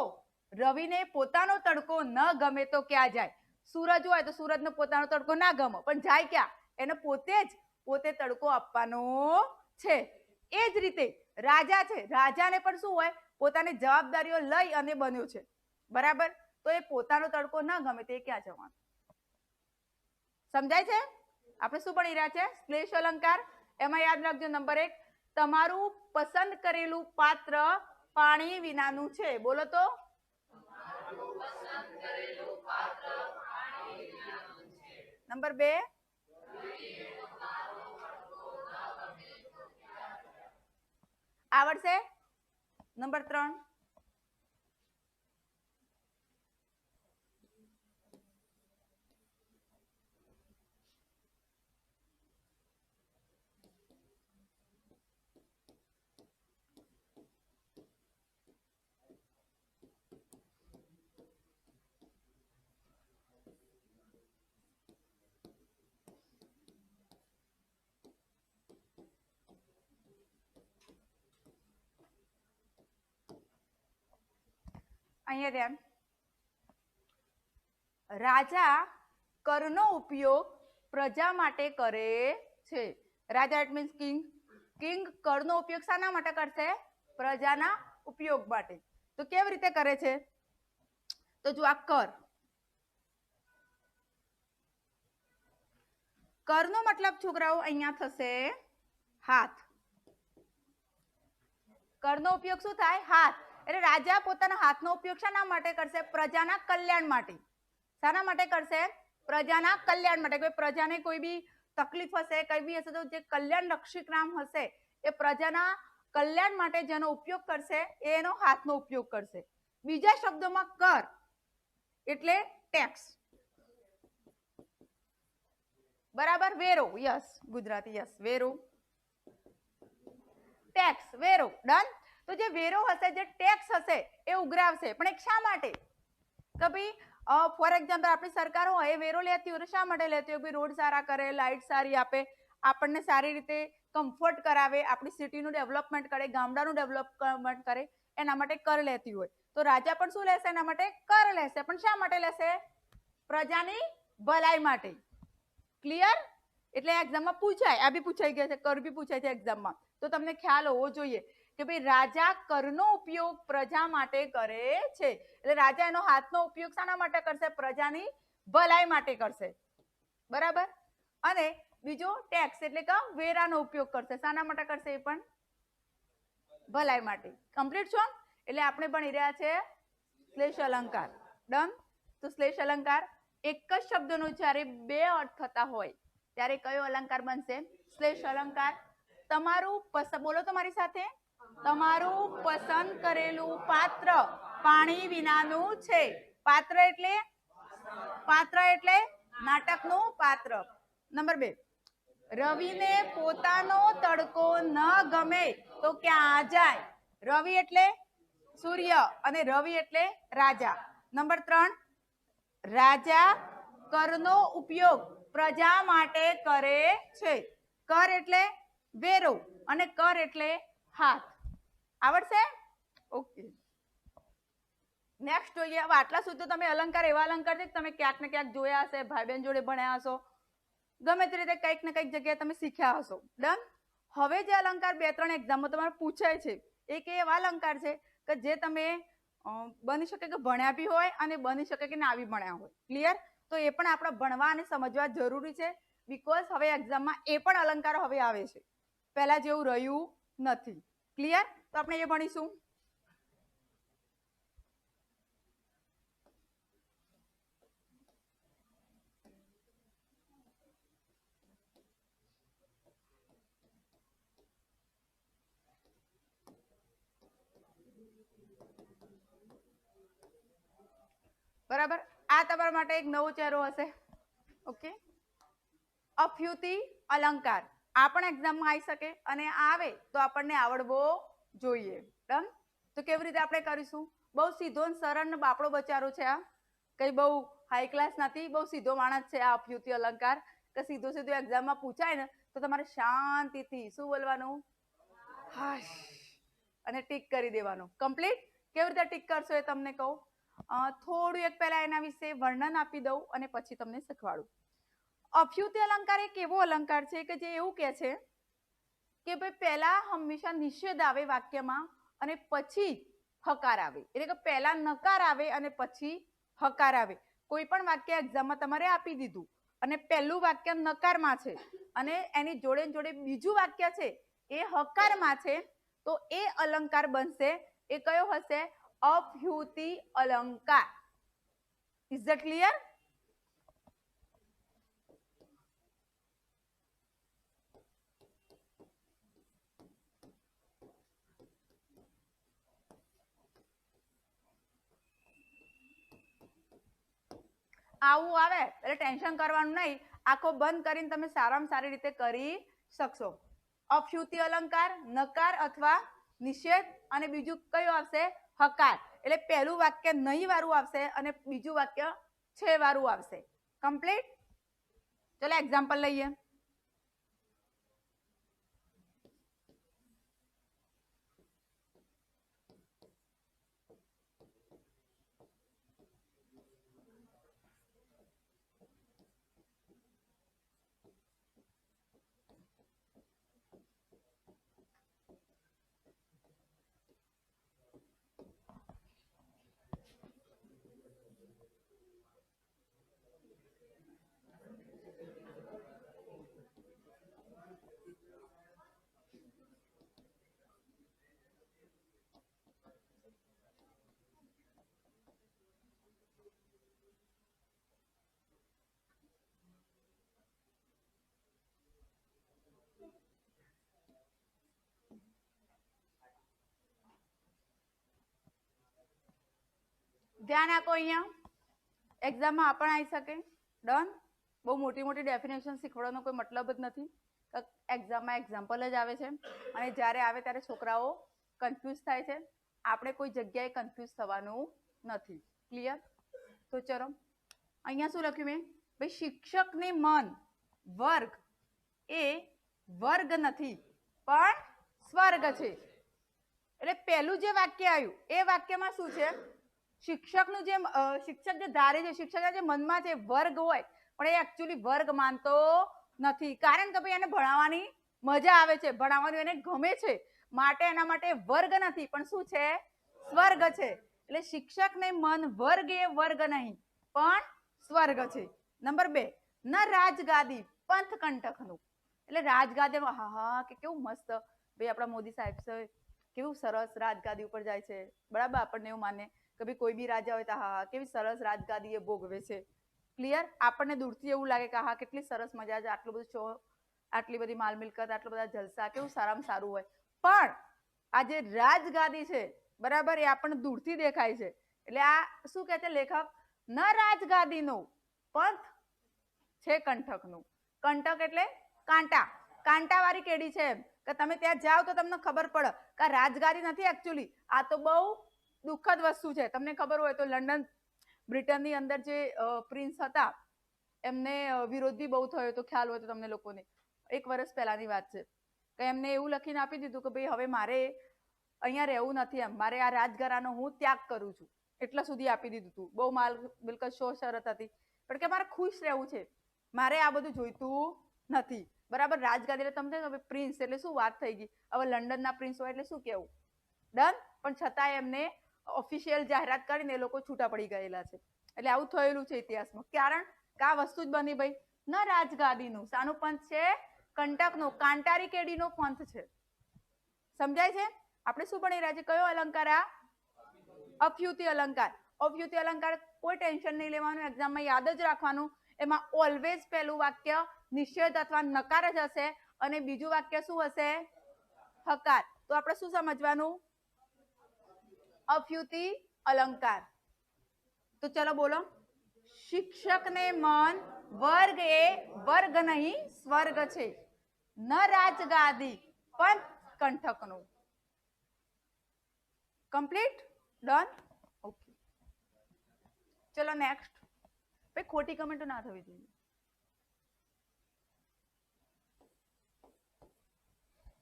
રવિને પોતાનો તડકો ન ગમે તો ક્યાં જાય? સૂરજ હોય તો સૂરજને પોતાનો તડકો ના ગમે પણ જાય ક્યાં? એને પોતે તડકો આપવાનો છે. એ જ રીતે રાજા છે, રાજાને પણ શું હોય? પોતાની જવાબદારીઓ લઈ અને બન્યો છે. બરાબર? તો એ પોતાનો તડકો ના ગમે તે ક્યાં જવાનું? સમજાય છે? આપણે શું ભણી રહ્યા છે? શ્લેષ અલંકાર. એમાં યાદ રાખજો નંબર 1, તમારું પસંદ કરેલું પાત્ર પાણી વિનાનું છે. બોલો તો. નંબર 2, આવડશે? નંબર 3, અહીંયા ધ્યાન. રાજા કરનો ઉપયોગ પ્રજા માટે કરે છે. રાજા ઇટ મીન્સ કિંગ કરનો ઉપયોગ શાના માટે કરશે? પ્રજાના ઉપયોગ માટે. તો કેવી રીતે કરે છે? તો જો આ કરનો મતલબ છોકરાઓ અહીંયા થશે હાથ. કરનો ઉપયોગ શું થાય? હાથ. એટલે રાજા પોતાના હાથનો ઉપયોગ શાના માટે કરશે? પ્રજાના કલ્યાણ માટે. શાના માટે કરશે? પ્રજાના કલ્યાણ માટે. કોઈ પ્રજાને કોઈ બી તકલીફ હશે, કઈ બી હશે, તો જે કલ્યાણ રક્ષક નામ હશે એ પ્રજાના કલ્યાણ માટે જેનો ઉપયોગ કરશે એનો હાથનો ઉપયોગ કરશે. બીજા શબ્દોમાં કર એટલે ટેક્સ. બરાબર? વેરો. યસ, ગુજરાતી. યસ, વેરો. ટેક્સ, વેરો. ડન. તો જે વેરો હશે, જે ટેક્સ હશે એ ઉઘરાવશે. પણ એક શા માટે? કે ભાઈ ફોર એક્ઝામ્પલ આપણી સરકાર હોય એ વેરો લેતી હોય, શા માટે લેતી હોય? ભાઈ રોડ સારા કરે, લાઇટ સારી આપે, આપણને સારી રીતે કમ્ફર્ટ કરાવે, આપણી સિટીનું ડેવલપમેન્ટ કરે, ગામડાનું ડેવલપમેન્ટ કરે, એના માટે કર લેતી હોય. તો રાજા પણ શું લેશે? એના માટે કર લેશે. પણ શા માટે લેશે? પ્રજાની ભલાઈ માટે. ક્લિયર? એટલે એક્ઝામમાં પૂછાય. આ બી પૂછાઈ ગયા છે, કર બી પૂછાય છે એક્ઝામમાં. તો તમને ખ્યાલ હોવો જોઈએ કે ભાઈ રાજા કરનો ઉપયોગ પ્રજા માટે કરે છે. એટલે રાજા એનો હાથનો ઉપયોગ શાના માટે કરશે? પ્રજાની ભલાઈ માટે કરશે. બરાબર? અને બીજો ટેક્સ એટલે કે વેરાનો ઉપયોગ કરશે. શાના માટે કરશે? એ પણ ભલાઈ માટે. કમ્પ્લીટ છો? એટલે આપણે ભણી રહ્યા છે શ્લેષ અલંકાર. ડન. તો શ્લેષ અલંકાર એક જ શબ્દનો જ્યારે બે અર્થ થતા હોય ત્યારે કયો અલંકાર બનશે? શ્લેષ અલંકાર. તમારું બોલો તો મારી સાથે. તમારું પસંદ કરેલું પાત્ર પાણી વિનાનું છે. પાત્ર એટલે નાટકનું પાત્ર. નંબર 2, રવિને પોતાનો તડકો ન ગમે તો ક્યાં જાય? રવિ એટલે સૂર્ય અને રવિ એટલે રાજા. નંબર 3, રાજા કરનો ઉપયોગ પ્રજા માટે કરે છે. કર એટલે વેરો અને કર એટલે હાથ. આવડશે? ઓકે. નેક્સ્ટ જોઈએ. હવે આટલા સુધી તમે અલંકાર એવા અલંકાર છે તમે ક્યાંક ને ક્યાંક જોયા હશે, ભાઈ બહેન જોડે ભણ્યા હશો, ગમે તે રીતે કંઈક ને કંઈક જગ્યાએ તમે શીખ્યા હશો. ડન. હવે જે અલંકાર 2-3 એક્ઝામમાં તમારે પૂછાય છે એક એવા અલંકાર છે કે જે તમે બની શકે કે ભણ્યા બી હોય અને બની શકે કે ના બી ભણ્યા હોય. ક્લિયર? તો એ પણ આપણે ભણવા અને સમજવા જરૂરી છે. બીકોઝ હવે એક્ઝામમાં એ પણ અલંકાર હવે આવે છે, પહેલા જેવું રહ્યું નથી. ક્લિયર? તો આપણે એ ભણીશું. બરાબર. આ તમારા માટે એક નવો ચહેરો હશે. ઓકે. અફ્યુતિ અલંકાર આ પણ એક્ઝામમાં આવી શકે અને આવે તો આપણને આવડવો જોઈએ. ડન. તો કેવી રીતે આપણે કરીશું? બહુ સીધો સરળ ને બાપડો બચારો છે આ, કઈ બહુ હાઈ ક્લાસ નથી, બહુ સીધો માણસ છે આ અફ્યુતિ અલંકાર. કે સીધો સીધો એક્ઝામમાં પૂછાય ને તો તમારે શાંતિથી શું બોલવાનું? હાશ અને ટીક કરી દેવાનું. કમ્પ્લીટ. કેવી રીતે ટીક કરશો એ તમને કહું. થોડું એક પહેલા એના વિશે વર્ણન આપી દઉં અને પછી તમને શીખવાડું. અફ્યુતિ અલંકાર એક એવો અલંકાર છે કે જે એવું કહે છે કે ભાઈ પહેલા હંમેશા નિષેધ આવે વાક્યમાં અને પછી હકાર આવે. એટલે કે પહેલા નકાર આવે અને પછી હકાર આવે. કોઈ પણ વાક્ય એક્ઝામમાં તમારે આપી દીધું અને પહેલું વાક્ય નકારમાં છે અને એની જોડે જોડે બીજું વાક્ય છે એ હકારમાં છે, તો એ અલંકાર બનશે. એ કયો હશે? અફ્યુતિ અલંકાર. Is that clear? આવું આવે એટલે ટેન્શન કરવાનું નહીં, આંખો બંધ કરીને તમે સારામાં સારી રીતે કરી શકશો. અફ્યુતિ અલંકાર નકાર અથવા નિષેધ અને બીજું કયું આવશે? હકાર. એટલે પહેલું વાક્ય નહીં વાળું આવશે અને બીજું વાક્ય છે વાળું આવશે. કમ્પ્લીટ. ચલો એક્ઝામ્પલ લઈએ. ધ્યાન આપો. અહીંયા એક્ઝામમાં આ પણ આવી શકે. ડન. બહુ મોટી મોટી ડેફિનેશન શીખવાડવાનો કોઈ મતલબ જ નથી. એક્ઝામમાં એક્ઝામ્પલ જ આવે છે અને જ્યારે આવે ત્યારે છોકરાઓ કન્ફ્યુઝ થાય છે. આપણે કોઈ જગ્યાએ કન્ફ્યુઝ થવાનું નથી. ક્લિયર? તો ચલો અહીંયા શું લખ્યું મેં? ભાઈ શિક્ષકને મન વર્ગ એ વર્ગ નથી પણ સ્વર્ગ છે. એટલે પહેલું જે વાક્ય આવ્યું એ વાક્યમાં શું છે? શિક્ષકનું જે શિક્ષક જે ધારે છે, શિક્ષકના જે મનમાં જે વર્ગ હોય પણ એ એકચ્યુઅલી વર્ગ માનતો નથી. કારણ કે ભાઈ એને ભણાવવાની મજા આવે છે, ભણાવવાનું એને ગમે છે, માટે એના માટે વર્ગ નથી પણ શું છે? સ્વર્ગ છે. એટલે શિક્ષકને મન વર્ગ એ વર્ગ નહીં પણ સ્વર્ગ છે. નંબર 2, ન રાજગાદી પંથ કંટકનું. એટલે રાજગાદી હા હા કે કેવું મસ્ત ભાઈ આપણા મોદી સાહેબ છે, કેવું સરસ રાજગાદી ઉપર જાય છે. બરાબર. આપણને એવું માને કે ભાઈ કોઈ બી રાજા હોય તો હા કેવી સરસ રાજગાદી એ ભોગવે છે. ક્લિયર? આપણને દૂરથી એવું લાગે કે હા કેટલી સરસ મજા છે, આટલું બધું શો, આટલી બધી માલ મિલકત, આટલા બધા જલસા, કેવું સારામાં સારું હોય. પણ આ જે રાજગાદી છે બરાબર એ આપણને દૂરથી દેખાય છે. એટલે આ શું કહે છે લેખક? ન રાજગાદીનો પંથ છે કંટકનું. કંટક એટલે કાંટા, કાંટા વાળી કેડી છે. કે તમે ત્યાં જાઓ તો તમને ખબર પડે કે આ રાજગાદી નથી એકચ્યુઅલી, આ તો બહુ દુઃખદ વસ્તુ છે. તમને ખબર હોય તો લંડન બ્રિટનની અંદર જે પ્રિન્સ હતા એમને વિરોધ બી બહુ થયો હતો. ખ્યાલ હોય તો તમને લોકોને 1 વર્ષ પહેલાની વાત છે કે એમને એવું લખીને આપી દીધું કે ભાઈ હવે મારે અહીંયા રહેવું નથી, એમ મારે આ રાજઘરાનો હું ત્યાગ કરું છું. એટલા સુધી આપી દીધું હતું. બહુ માલ મિલકત શો શરત હતી પણ કે મારે ખુશ રહેવું છે, મારે આ બધું જોઈતું નથી. બરાબર. રાજગાદી એટલે તમને પ્રિન્સ એટલે શું વાત થઈ ગઈ. હવે લંડનના પ્રિન્સ હોય એટલે શું કેવું. ડન. પણ છતાં એમને ઓફિશિયલ જાહેરાત કરીને એ લોકો છૂટા પડી ગયેલા છે. એટલે આવું થયેલું છે ઇતિહાસમાં. કારણ કે આ વસ્તુ જ બની ભાઈ. ન રાજગાદીનું શાનું પંથ છે? કંટકનો, કાંટારી કેડીનો પંથ છે. સમજાય છે? આપણે શું ભણી રહ્યા છીએ? કયો અલંકાર આ? અફ્યુતિ અલંકાર. અફ્યુતિ અલંકાર કોઈ ટેન્શન નહીં લેવાનું, એક્ઝામમાં યાદ જ રાખવાનું. એમાં ઓલવેઝ પહેલું વાક્ય નિષેધ અથવા નકાર જ હશે અને બીજું વાક્ય શું હશે? હકાર. તો આપણે શું સમજવાનું? અફ્યુતિ અલંકાર. તો તો ચલો બોલો. શિક્ષકને મન વર્ગ એ વર્ગ નહીં સ્વર્ગ છે, ન રાજગાદી પણ કંઠકનું. Complete done. ઓકે ચલો નેક્સ્ટ. ભાઈ ખોટી કમેન્ટો ના થવી જોઈએ.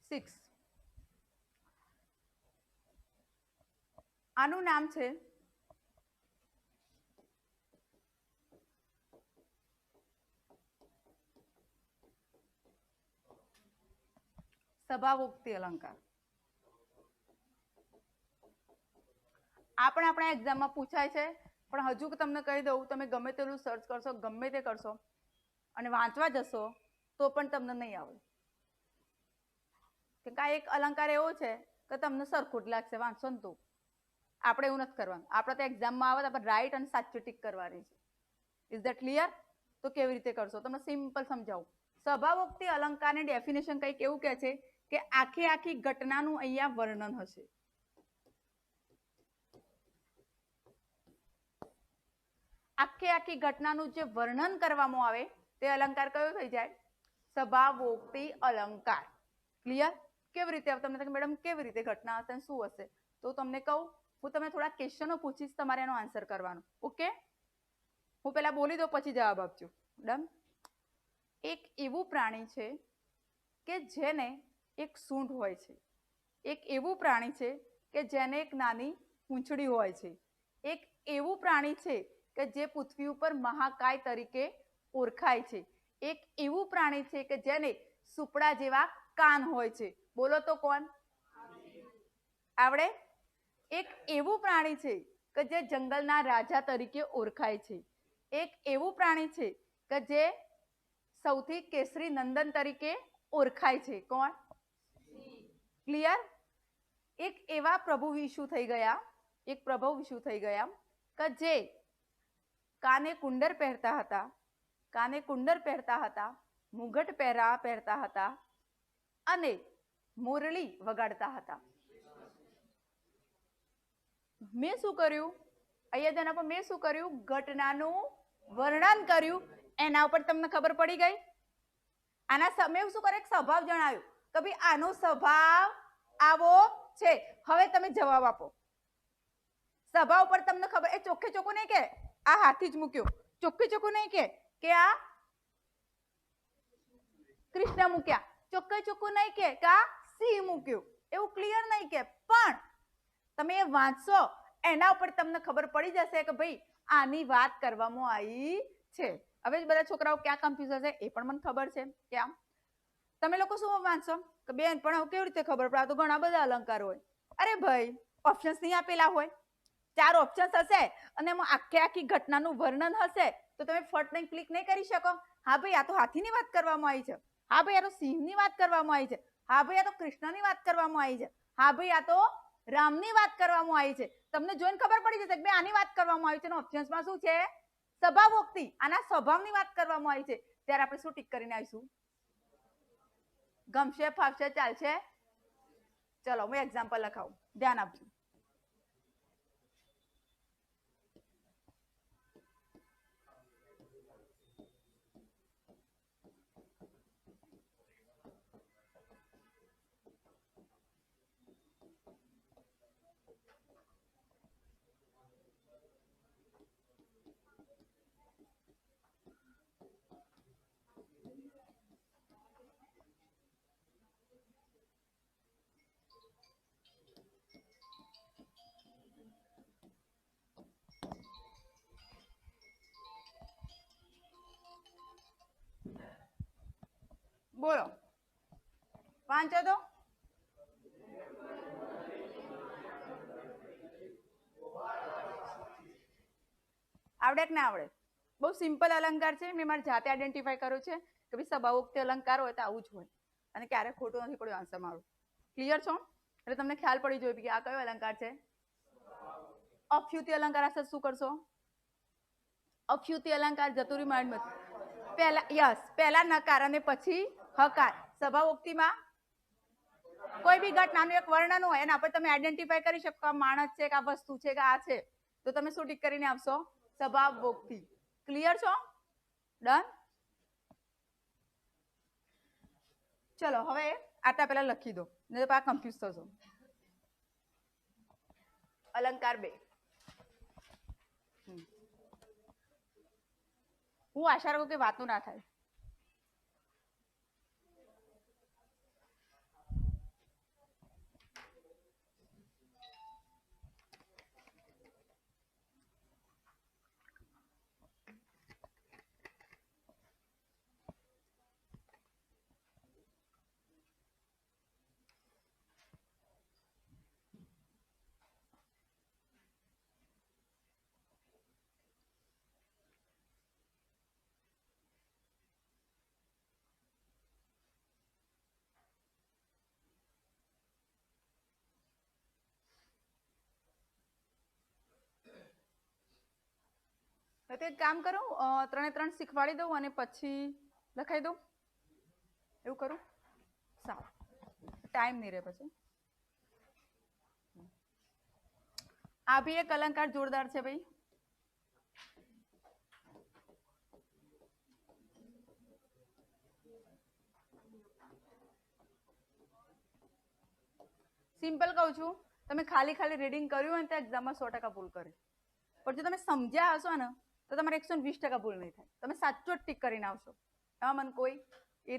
6 આનું નામ છે સભાવોક્તિ અલંકાર. આ પણ આપણા એક્ઝામમાં પૂછાય છે, પણ હજુ તમને કહી દઉં, તમે ગમે તેટલું સર્ચ કરશો, ગમે તે કરશો અને વાંચવા જશો તો પણ તમને નહીં આવડે. કે આ એક અલંકાર એવો છે કે તમને સરખું જ લાગશે વાંચો ને તો. આપણે એવું નથી કરવાનું. આપણે તો એક્ઝામમાં આવે તો આપણે રાઈટ અને સાચું ટીક કરવાની છે. Is that clear? તો કેવી રીતે કરશો તમને સિમ્પલ સમજાવું. સભાવોક્તિ અલંકારની ડેફિનેશન કંઈક એવું કહે છે કે આખી ઘટનાનું અહીંયા વર્ણન હશે. આખી ઘટનાનું જે વર્ણન કરવામાં આવે તે અલંકાર કયો થઈ જાય? સભાવોક્તિ અલંકાર. ક્લિયર? કેવી રીતે તમને મેડમ કેવી રીતે ઘટના હશે શું હશે? તો તમને કહું, હું તમને થોડા ક્વેશ્ચનો પૂછીશ, તમારે એનો આન્સર કરવાનો. ઓકે, હું પહેલા બોલી દઉં પછી જવાબ આપજો. ડન. એક એવું પ્રાણી છે કે જેને એક સૂંઢ હોય છે. એક એવું પ્રાણી છે કે જેને એક નાની પૂંછડી હોય છે. એક એવું પ્રાણી છે કે જે પૃથ્વી ઉપર મહાકાય તરીકે ઓળખાય છે. એક એવું પ્રાણી છે કે જેને સુપડા જેવા કાન હોય છે. બોલો તો કોણ આવડે? એક એવું પ્રાણી છે કે જે જંગલના રાજા તરીકે ઓળખાય છે. એક એવું પ્રાણી છે કે જે સૌથી કેસરી નંદન તરીકે ઓળખાય છે. કોણ? ક્લિયર? એક એવા પ્રભુ વિષુ થઈ ગયા, એક પ્રભુ વિષુ થઈ ગયા કે જે કાને કુંડર પહેરતા હતા, કાને કુંડર પહેરતા હતા, મુગટ પહેરતા હતા અને મોરલી વગાડતા હતા. મેં શું કર્યું અહીંયા તેના પર? મેં શું કર્યું? ઘટનાનું વર્ણન કર્યું. એના ઉપર તમને ખબર પડી ગઈ. આના સમય શું કરે? સ્વભાવ જણાવ્યું કે ભાઈ આનો સ્વભાવ આવો છે. હવે તમે જવાબ આપો. સ્વભાવ ઉપર તમને ખબર, એ ચોખ્ખે ચોખ્ખું નહીં કે આ હાથી જ મૂક્યો, ચોખ્ખે ચોખ્ખું નહીં કે આ કૃષ્ણ મૂક્યા, ચોખ્ખે ચોખ્ખું નહીં કે આ સિંહ મૂક્યું, એવું ક્લિયર નહીં કે, પણ તમે એ વાંચશો એના ઉપર તમને ખબર પડી જશે કે ભાઈ આની વાત કરવામાં આવી છે. હવે બધા છોકરાઓ ક્યાં કન્ફ્યુઝ હશે એ પણ મને ખબર છે. ક્યાં તમે લોકો શું વાંચશો કે બેન પણ કેવી રીતે ખબર પડે? તો ઘણા બધા અલંકાર હોય. અરે ભાઈ ઓપ્શન્સ નહીં આપેલા હોય, 4 ઓપ્શન્સ હશે અને એમાં આખી ઘટનાનું વર્ણન હશે તો તમે ફટ નહીં ક્લિક નહીં કરી શકો. હા ભાઈ આ તો હાથીની વાત કરવામાં આવી છે, હા ભાઈ આ તો સિંહની વાત કરવામાં આવી છે, હા ભાઈ આ તો કૃષ્ણની વાત કરવામાં આવી છે, હા ભાઈ આ તો રામની વાત કરવામાં આવી છે. તમને જોઈને ખબર પડી જશે કે આની વાત કરવામાં આવી છે અને ઓપ્શન્સમાં શું છે? સભાવોક્તિ. આના સ્વભાવની વાત કરવામાં આવી છે. ત્યારે આપણે શું ટીક કરીને આવીશું? ગમશે, ફાવશે, ચાલશે? ચલો હું એક્ઝામ્પલ લખાવું, ધ્યાન આપજો. બોલો વાંચો તો. આવડે કે ના આવડે? બહુ સિમ્પલ અલંકાર છે. મેં મારી જાતે આઈડેન્ટિફાઈ કર્યો છે કે ભાઈ સભાવોક્તિ અલંકાર હોય તો આવું જ હોય અને ક્યારેક ખોટું નથી પડ્યું આન્સર મારું. ક્લિયર છો? એટલે તમને ખ્યાલ પડી જોઈએ કે આ કયો અલંકાર છે. અફ્યુતિ અલંકાર હશે શું કરશો? અફ્યુતિ અલંકાર જતુરી માઇન્ડમાં પહેલા યસ પહેલા નકાર અને પછી હકાર. સભાવોક્તિમાં કોઈ બી ઘટનાનું એક વર્ણન હોય અને આપણે તમે આઈડેન્ટિફાઈ કરી શકો આ માણસ છે કે આ વસ્તુ છે કે આ છે તો તમે શું ટીક કરીને આવશો? સ્વભાવ ભોગથી. ક્લિયર છો? ડન. ચલો હવે આટલા પહેલા લખી દો, નહીં તો કન્ફ્યુઝ થશો. અલંકાર 2. હું આશા રાખું કે વાતો ના થાય. તો એક કામ કરું, 3 શીખવાડી દઉં અને પછી લખાઈ દઉં, એવું કરું? સારું, ટાઈમ નહીં રહે પછી. આ બી એક અલંકાર જોરદાર છે ભાઈ. સિમ્પલ કહું છું, તમે ખાલી રીડિંગ કર્યું હોય ને તો એક્ઝામમાં 100% ભૂલ કરે, પણ જો તમે સમજ્યા હશો ને તો તમારે 120% ભૂલ નહીં થાય. તમે સાચો જ ટીક કરીને આવશો, એમાં મને કોઈ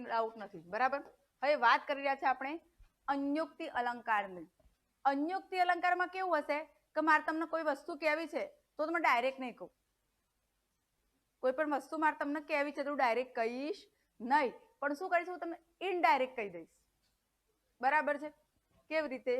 ડાઉટ નથી. બરાબર. હવે વાત કરી રહ્યા છે આપણે અન્યોક્તિ અલંકારની. અન્યોક્તિ અલંકારમાં કેવું હશે કે મારે તમને કોઈ વસ્તુ કહેવી છે તો તમે ડાયરેક્ટ નહીં કહું. કોઈ પણ વસ્તુ મારે તમને કહેવી છે તો ડાયરેક્ટ કહીશ નહીં, પણ શું કરીશ, હું તમને ઇનડાયરેક્ટ કહી દઈશ. બરાબર છે? કેવી રીતે?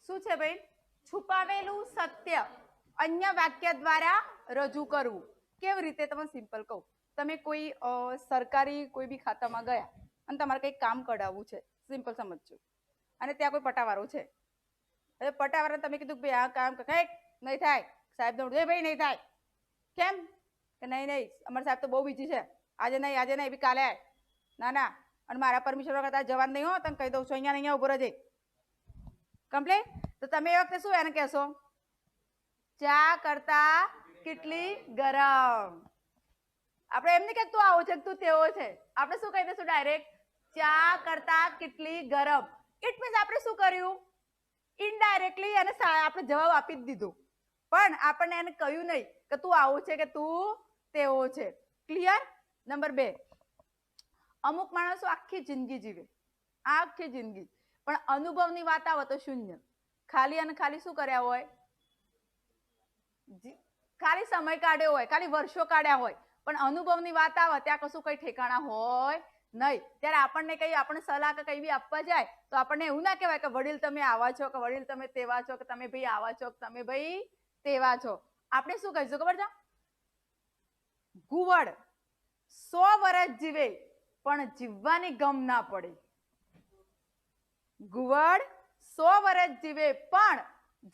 શું છે ભાઈ? છુપાવેલું સત્ય અન્ય વાક્ય દ્વારા રજૂ કરવું. કેવી રીતે? તમે સિમ્પલ કહું, તમે કોઈ સરકારી કોઈ બી ખાતામાં ગયા અને તમારે કંઈક કામ કઢાવવું છે, સિમ્પલ સમજજો, અને ત્યાં કોઈ પટાવાળો છે. હવે પટાવાળાને તમે કીધું ભાઈ આ કામ કંઈક નહીં થાય, સાહેબ દોડે ભાઈ નહીં થાય. કેમ? કે નહીં અમારા સાહેબ તો બહુ બીજી છે, આજે નહીં બી કાલે. ના, અને મારા પરમિશન વગર જવાનું નહીં હો, તમે કહી દઉં છું અહીંયા ઉભો રહેજે. કમ્પ્લીટ. તો તમે એ વખતે શું એને કહેશો? ચા કરતા કેટલી ગરમ. આપણે એમ નહીં કે તું આવો છે તું તેવો છે, આપણે શું કહી દઈશું ડાયરેક્ટ? ચા કરતા કેટલી ગરમ. ઇટ મીન્સ આપણે શું કર્યું? ઇનડાયરેક્ટલી એને આપણે જવાબ આપી જ દીધો, પણ આપણને એને કહ્યું નહીં કે તું આવો છે કે તું તેવો છે. ક્લિયર? નંબર 2, અમુક માણસો આખી જિંદગી જીવે, આખી જિંદગી, પણ અનુભવની વાત આવે તો શૂન્ય. ખાલી અને ખાલી શું કર્યા હોય? ખાલી સમય કાઢ્યો હોય, ખાલી વર્ષો કાઢ્યા હોય, પણ અનુભવની વાત આવે ત્યાં કશું કઈ ઠેકાણા હોય નહીં. ત્યારે આપણને કઈ આપણે સલાહ કે કઈ બી આપવા જાય તો આપણને એવું ના કહેવાય કે વડીલ તમે આવા છો, કે વડીલ તમે તેવા છો, કે તમે ભાઈ આવા છો, કે તમે ભાઈ તેવા છો. આપણે શું કહીશું ખબર છે? ઘુવડ 100 વર્ષ જીવે પણ જીવવાની ગમ ના પડે. ઘુવડ 100 વર્ષ જીવે પણ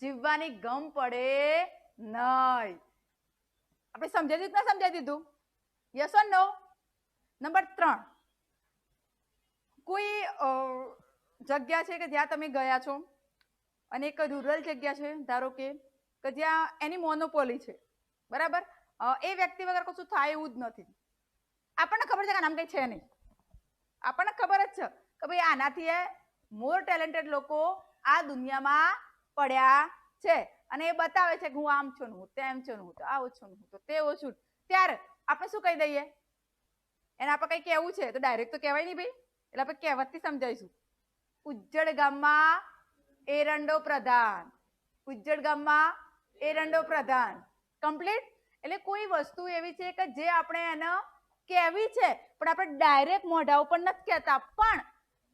જીવવાની ગમ પડે નહીં. આપણે સમજાવી દીધું ના સમજાવી દીધું? Yes or no? નંબર 3, કોઈ જગ્યા છે કે જ્યાં તમે ગયા છો અને એક રૂરલ જગ્યા છે, ધારો કે જ્યાં એની મોનોપોલી છે. બરાબર. એ વ્યક્તિ વગર કશું થાય એવું જ નથી. આપણને ખબર છે કે નામ કઈ છે નહીં, આપણને ખબર જ છે કે ભાઈ આનાથી મોર ટેલેન્ટેડ લોકો આ દુનિયામાં પડ્યા છે, અને એ બતાવે છે કે હું આમ છું, હું તેમ છું, હું તો આવું છું, હું તો તેવું છું. ત્યારે આપણે શું કહી દઈએ? એને આપણે કઈ કહેવું છે તો ડાયરેક્ટ તો કહેવાય નહીં ભાઈ, એટલે આપણે કહેવતથી સમજાવીશું. ઉજ્જડ ગામમાં એરંડો પ્રધાન. ઉજ્જડ ગામમાં એરંડો પ્રધાન. કમ્પ્લીટ. એટલે કોઈ વસ્તુ એવી છે કે જે આપણે એને કહેવી છે પણ આપણે ડાયરેક્ટ મોઢા ઉપર નથી કહેતા, પણ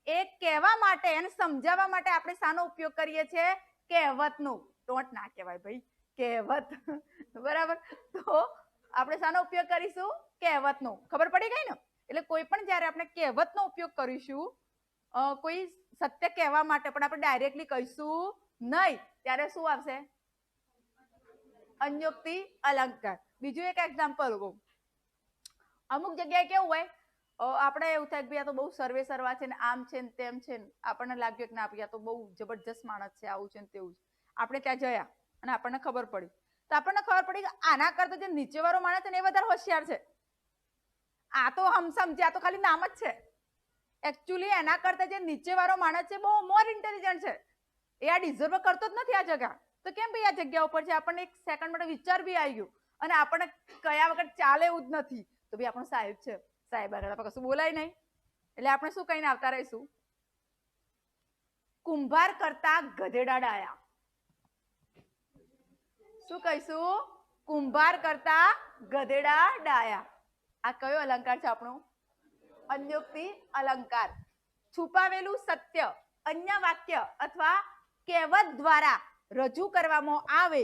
એ કહેવા માટે એને સમજાવવા માટે આપણે શાનો ઉપયોગ કરીએ છીએ? કહેવતનો. ટોન્ટ ના કહેવાય ભાઈ, કહેવત. બરાબર. તો આપણે શાનો ઉપયોગ કરીશું? કહેવતનો. ખબર પડી ગઈ ને? એટલે કોઈ પણ જ્યારે આપણે કહેવતનો ઉપયોગ કરીશું કોઈ સત્ય કહેવા માટે પણ આપણે ડાયરેક્ટલી કહીશું નહીં, ત્યારે શું આવશે? અન્યોક્તિ અલંકાર. બીજું એક એક્ઝામ્પલ કહું. અમુક જગ્યાએ કેવું હોય, આપણે એવું થાય કે આ તો બહુ સર્વે સર્વા છે ને આમ છે ને તેમ છે ને, આપણને લાગ્યું કે ના આ તો બહુ જબરજસ્ત માણસ છે, આવું છે ને તેવું છે. આપણે ત્યાં ગયા અને આપણને ખબર પડી, તો આપણને ખબર પડી કે આના કરતા જે નીચે વાળો માણસ છે ને એ વધારે હોશિયાર છે. આ તો સમજ્યા, આ તો ખાલી નામ જ છે. એકચ્યુઅલી એના કરતા જે નીચે વાળો માણસ છે બહુ મોર ઇન્ટેલિજન્ટ છે. એ આ ડિઝર્વ કરતો જ નથી આ જગ્યા. તો કેમ ભાઈ આ જગ્યા ઉપર છે? આપણને એક સેકન્ડ માટે વિચાર બી આવી ગયું અને આપણને કયા વગર ચાલે એવું જ નથી. તો ભાઈ આપણો સાહેબ છે, સાહેબ આગળ આપણે કશું બોલાય નહીં, એટલે આપણે શું કહીને આવતા રહીશું? કુંભાર કરતા ગધેડા ડાયા. શું કહીશું? કુંભાર કરતા ગધેડા ડાયા. આ કયો અલંકાર છે આપણો? અન્યોક્તિ અલંકાર. છુપાવેલું સત્ય અન્ય વાક્ય અથવા કહેવત દ્વારા રજૂ કરવામાં આવે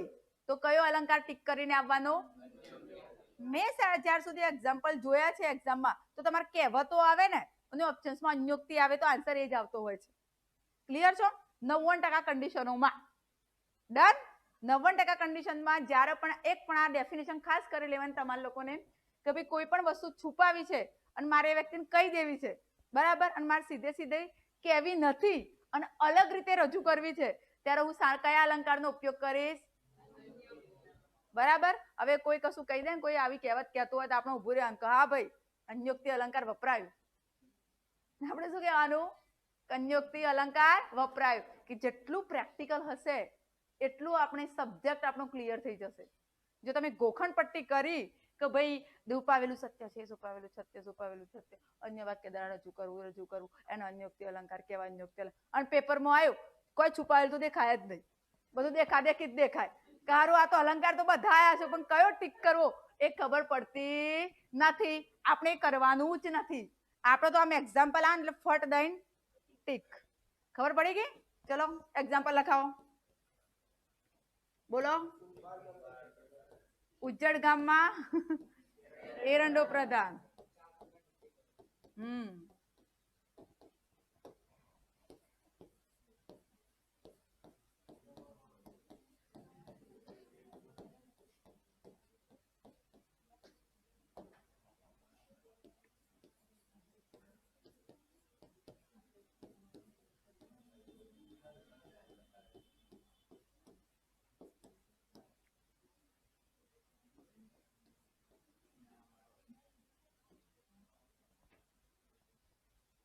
તો કયો અલંકાર ટીક કરીને આવવાનો? મેં જ્યાર સુધી એક્ઝામ્પલ જોયા છે એક્ઝામમાં, તો તમારે કહેવતો આવે ને અને ઓપ્શન્સમાં અન્યોક્તિ આવે તો આન્સર એ જ આવતો હોય છે. ક્લિયર છો? 90% કન્ડિશનોમાં. ડન? 90% કન્ડિશનમાં જ્યારે પણ એક પણ આ ડેફિનેશન ખાસ કરી લેવાની તમારા લોકોને કે ભાઈ કોઈ પણ વસ્તુ છુપાવી છે અને મારે એ વ્યક્તિને કહી દેવી છે, બરાબર, અને મારે સીધે સીધે કહેવી નથી અને અલગ રીતે રજૂ કરવી છે, ત્યારે હું કયા અલંકારનો ઉપયોગ કરીશ? બરાબર. હવે કોઈ કશું કહી દે ને, કોઈ આવી કહેવત કહેતું હોય તો આપણે ઉભું રહેવાનું કે હા ભાઈ અન્યોક્તિ અલંકાર વપરાયું. આપણે શું કહેવાનું? અન્યોક્તિ અલંકાર વપરાયું. કે જેટલું પ્રેક્ટિકલ હશે એટલું આપણે સબ્જેક્ટ આપણો ક્લિયર થઈ જશે. જો તમે ગોખણ પટ્ટી કરી કે ભાઈ છુપાવેલું સત્ય છે, છુપાવેલું સત્ય, છુપાવેલું સત્ય, અન્ય વાક્ય દ્વારા રજૂ કરવું એનો અન્યોક્તિ અલંકાર કહેવાય. અન્યોક્તિ અલંકાર અને પેપરમાં આવ્યું કોઈ છુપાવેલું તો દેખાય જ નહીં, બધું દેખાદેખી જ દેખાય. કારો આ તો અલંકાર તો બધા આયા છે પણ કયો ટીક કરવો એ ખબર પડતી નથી. આપણે કરવાનું જ નથી. આપણે તો આમ એક્ઝામ્પલ આ એટલે ફટ દઈને ટીક. ખબર પડી ગઈ? ચલો એક્ઝામ્પલ લખાવો. બોલો. ઉજ્જડ ગામમાં એરંડો પ્રધાન.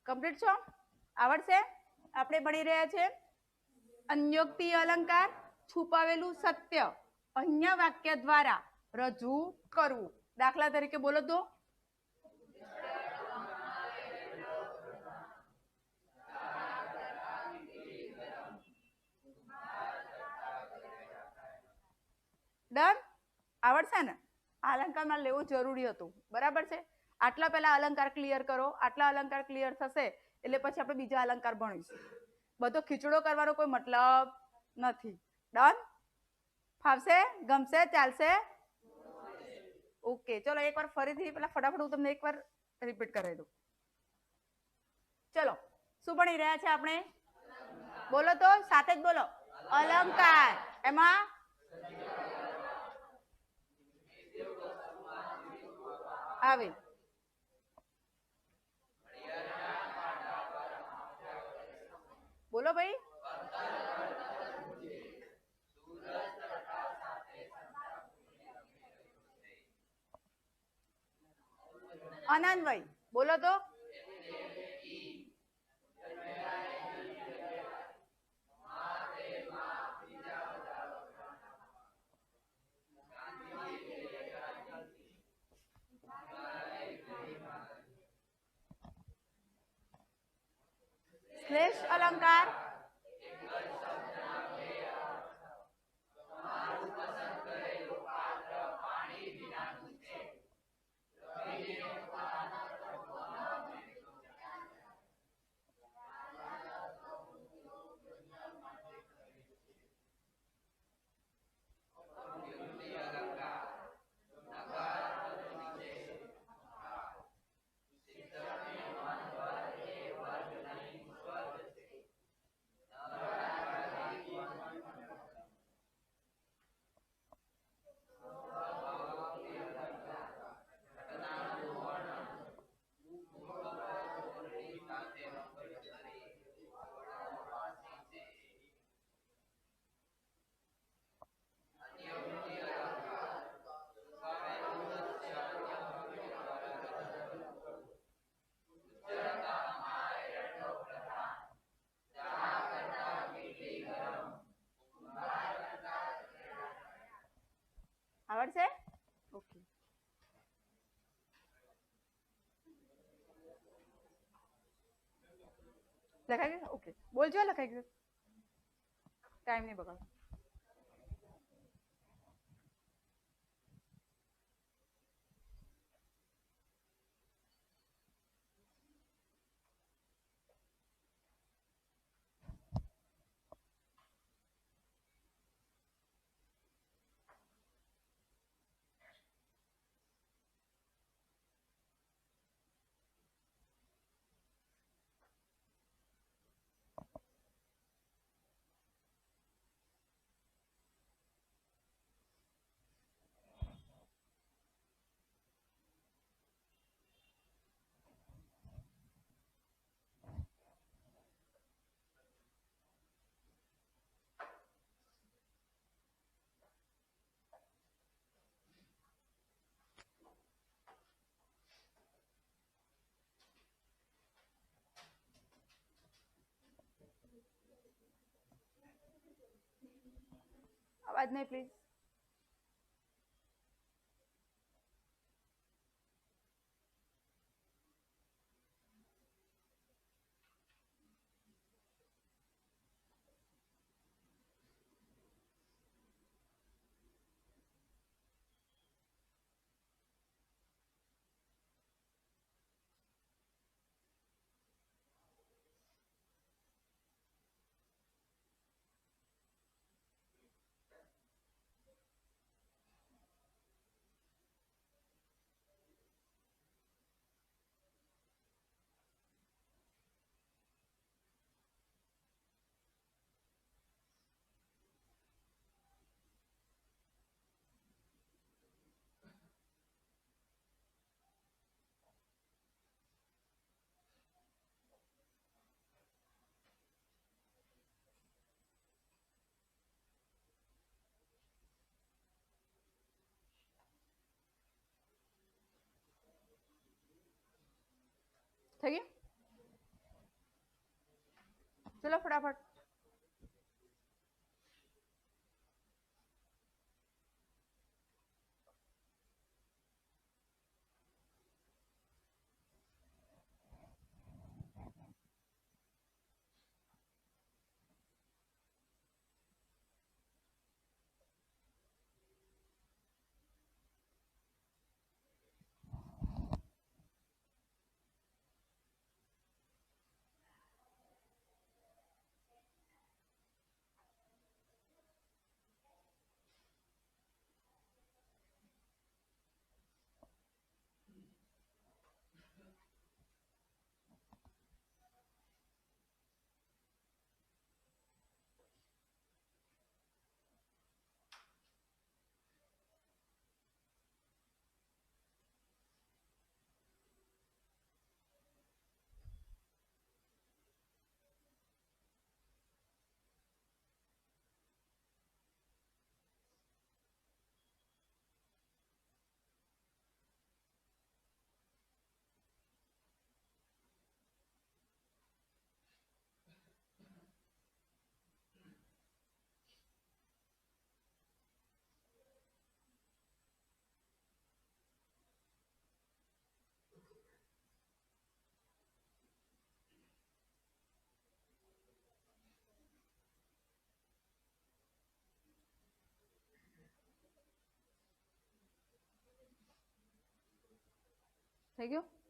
કમ્પ્લીટ છો? આવડશે? આપણે ભણી રહ્યા છે અન્યોક્તિ અલંકાર, છુપાવેલું સત્ય અન્ય વાક્ય દ્વારા રજૂ કરવું. દાખલા તરીકે બોલો તો. ડન? આવડશે ને? આ અલંકારમાં લેવું જરૂરી હતું, બરાબર છે. આટલા પહેલા અલંકાર ક્લિયર કરો. આટલા અલંકાર ક્લિયર થશે એટલે પછી આપણે બીજા અલંકાર ભણીશું. બધો ખીચડો કરવાનો કોઈ મતલબ નથી. ડન? ફાવશે? ગમશે? ચાલશે? ઓકે. ચલો એકવાર ફરીથી પેલા ફટાફટ હું તમને એકવાર રિપીટ કરાવી દઉં. ચલો શું ભણી રહ્યા છે આપણે? બોલો તો, સાથે જ બોલો. અલંકાર. એમાં આવે. બોલો ભાઈ. અનન્વય. બોલો તો. શ્લેષ અલંકાર. છે ઓકે લખાઈ ગયું ઓકે બોલજો લખાઈ ગયું ટાઈમ નહીં બગાડો અવાજ નહીં પ્લીઝ થઈ ગયું ચલો ફટાફટ થઈ ગયું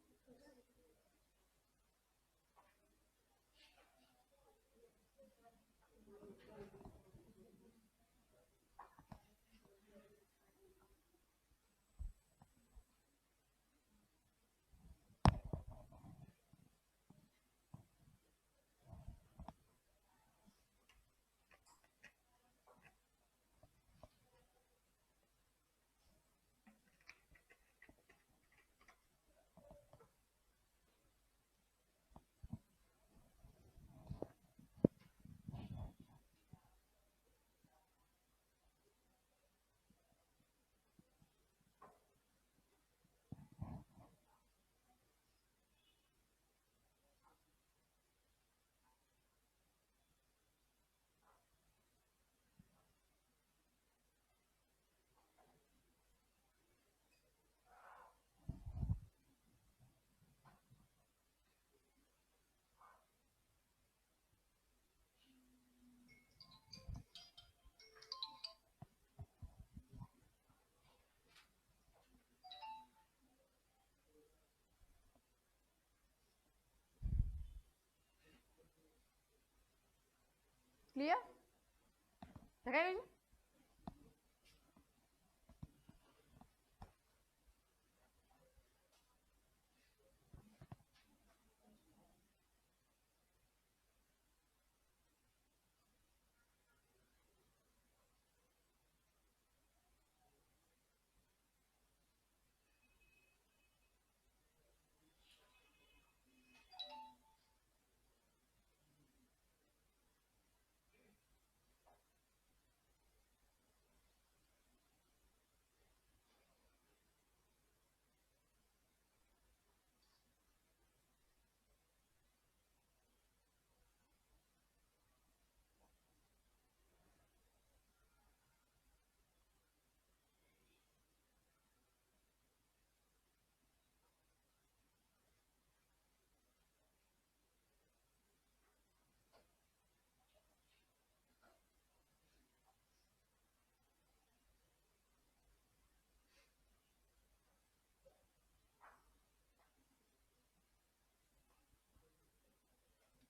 ક્લિયર? લગાવી લેજો.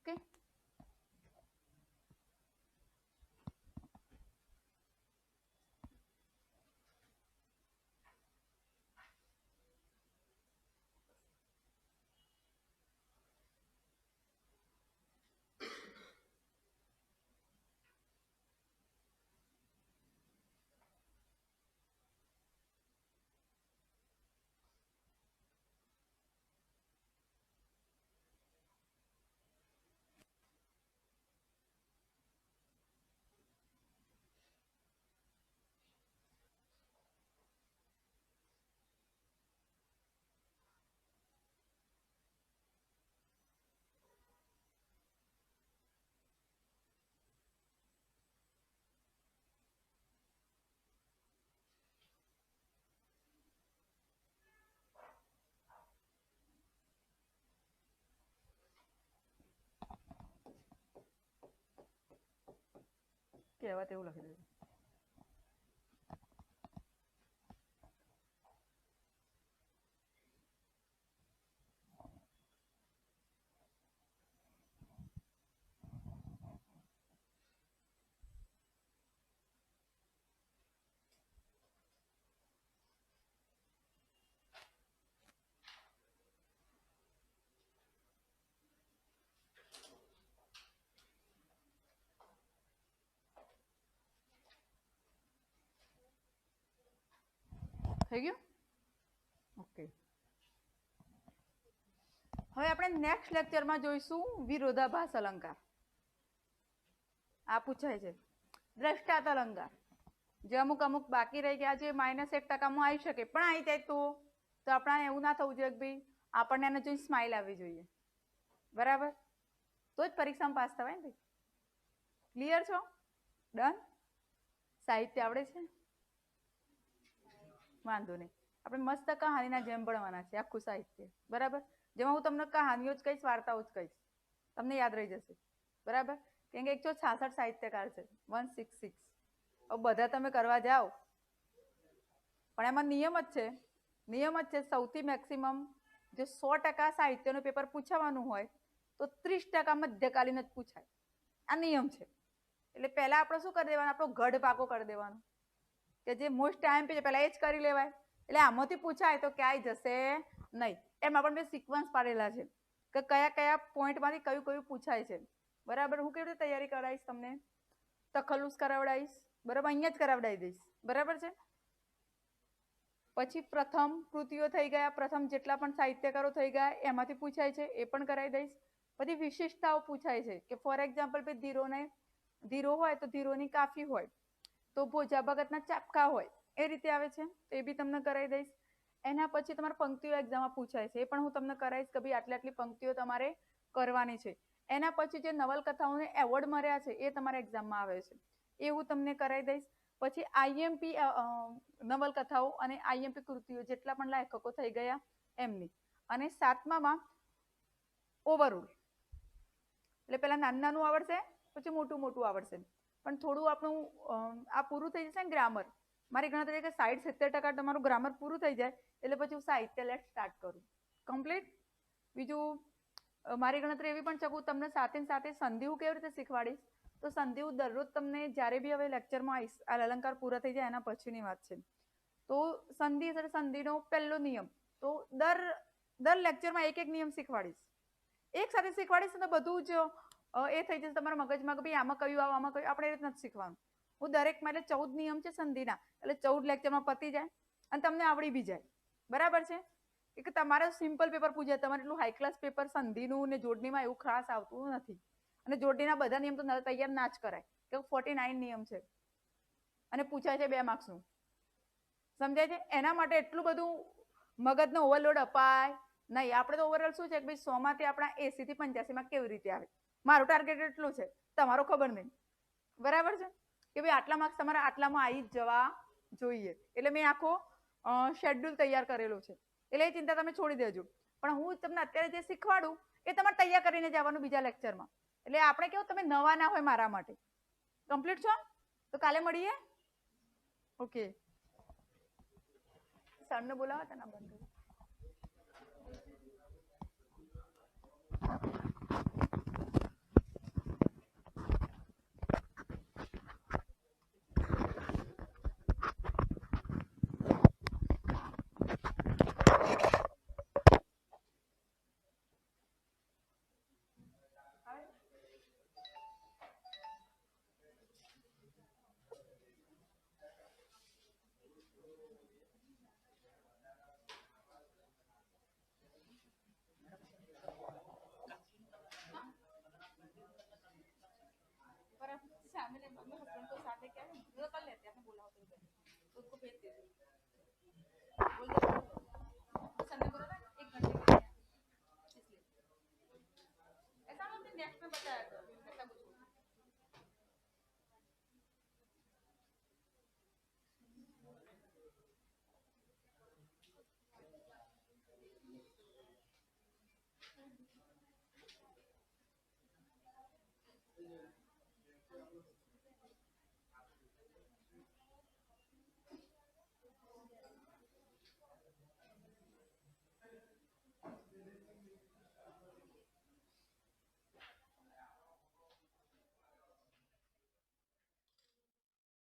ઓકે, કહેવા તેવું લખી દેજો. થઈ ગયું? ઓકે, હવે આપણે નેક્સ્ટ લેક્ચરમાં જોઈશું વિરોધાભાસ અલંકાર. આ પૂછાય છે દ્રષ્ટાંત અલંકાર, જે અમુક અમુક બાકી રહી ગયા છે, -1% આવી શકે, પણ આવી જાય તો આપણે એવું ના થવું જોઈએ કે ભાઈ આપણને એને જોઈને સ્માઇલ આવવી જોઈએ. બરાબર? તો જ પરીક્ષામાં પાસ થવાય ને ભાઈ. ક્લિયર છો? ડન? સાહિત્ય આવડે છે? વાંધો નહીં, આપણે મસ્ત કહાનીના જેમ ભણવાના છે આખું સાહિત્ય. બરાબર? જેમાં હું તમને કહાનીઓ જ કહીશ, વાર્તાઓ જ કહીશ, તમને યાદ રહી જશે. બરાબર? કેમ કે 166 સાહિત્યકાર છે, 166. હવે બધા તમે કરવા જાઓ પણ એમાં નિયમ જ છે સૌથી મેક્સિમમ જે 100% સાહિત્યનું પેપર પૂછાવાનું હોય તો 30% મધ્યકાલીન જ પૂછાય. આ નિયમ છે. એટલે પહેલા આપણે શું કરી દેવાનું, આપણો ગઢ પાકો કરી દેવાનો કે જે મોસ્ટ ટાઈમ છે પહેલા એ જ કરી લેવાય. એટલે આમાંથી પૂછાય તો ક્યાંય જશે નહીં. એમ આપણે બે સિક્વન્સ પાડેલા છે કે કયા કયા પોઈન્ટમાંથી કયું કયું પૂછાય છે. બરાબર? હું કેવી રીતે તૈયારી કરાવીશ, તમને તખલ્લુસ કરાવડાવીશ. બરાબર? અહીંયા જ કરાવડાવી દઈશ. બરાબર છે? પછી પ્રથમ કૃતિઓ થઈ ગયા, પ્રથમ જેટલા પણ સાહિત્યકારો થઈ ગયા એમાંથી પૂછાય છે, એ પણ કરાવી દઈશ. પછી વિશેષતાઓ પૂછાય છે કે ફોર એક્ઝામ્પલ ધીરો હોય તો ધીરોની કાફી હોય, તો ભોજા ભગતના ચાપકા હોય, એ રીતે આવે છે, તો એ બી તમને કરાવી દઈશ. એના પછી તમારે પંક્તિઓ એક્ઝામમાં પૂછાય છે, એ પણ હું તમને કરાવીશ કે ભાઈ આટલી આટલી પંક્તિઓ તમારે કરવાની છે. એના પછી જે નવલકથાઓને એવોર્ડ મળ્યા છે એ તમારા એક્ઝામમાં આવે છે, એ હું તમને કરાવી દઈશ. પછી આઈએમપી નવલકથાઓ અને આઈએમપી કૃતિઓ જેટલા પણ લેખકો થઈ ગયા એમની. અને 7મામાં ઓવરઓલ, એટલે પેલા નાનું આવડશે, પછી મોટું આવડશે. પણ થોડું આપણું આ પૂરું થઈ જશે ને ગ્રામર, મારી ગણતરી કે 60-70% તમારું ગ્રામર પૂરું થઈ જાય એટલે પછી હું સાહિત્ય લેટ સ્ટાર્ટ કરું. કમ્પ્લીટ? બીજું મારી ગણતરી એવી પણ છે કે હું તમને સાથે સાથે સંધિઓ કેવી રીતે શીખવાડીશ, તો સંધિ હું દરરોજ તમને જ્યારે બી હવે લેક્ચરમાં આવીશ, આ અલંકાર પૂરા થઈ જાય એના પછીની વાત છે. તો સંધિ એટલે સંધિનો પહેલો નિયમ. તો દર લેક્ચરમાં એક નિયમ શીખવાડીશ. એક સાથે શીખવાડીશ તો બધું જ એ થઈ જશે તમારા મગજમાં કે ભાઈ આમાં કયું આવે, આમાં કયું, આપણે એ રીતના જ શીખવાનું. હું દરેકમાં એટલે 14 નિયમ છે સંધિના, એટલે 14 લેક્ચરમાં પતી જાય અને તમને આવડી બી જાય. બરાબર છે? કે તમારે સિમ્પલ પેપર પૂછાય, તમારે એટલું હાઈ ક્લાસ પેપર સંધિનું ને જોડણીમાં એવું ખાસ આવતું નથી. અને જોડણીના બધા નિયમ તો તૈયાર ના જ કરાય કે 49 નિયમ છે અને પૂછાય છે 2 માર્ક્સનું. સમજાય છે? એના માટે એટલું બધું મગજનો ઓવરલોડ અપાય નહીં. આપણે તો ઓવરઓલ શું છે કે ભાઈ 100 માંથી આપણા 80 થી 85 માં કેવી રીતે આવે. મારું ટાર્ગેટ એટલું છે, તમારો ખબર નહીં. બરાબર છે કે ભાઈ આટલા માર્ક્સ તમારા આટલામાં આવી જ જવા જોઈએ. એટલે મેં આખો શેડ્યુલ તૈયાર કરેલો છે, એટલે એ ચિંતા તમે છોડી દેજો. પણ હું તમને અત્યારે જે શીખવાડું એ તમારે તૈયાર કરીને જવાનું બીજા લેક્ચરમાં. એટલે આપણે કેવું તમે નવા ના હોય મારા માટે. કમ્પ્લીટ છો? તો કાલે મળીએ. ઓકે, સરને બોલાવો તેના બંધ. नेक्स्ट में बताया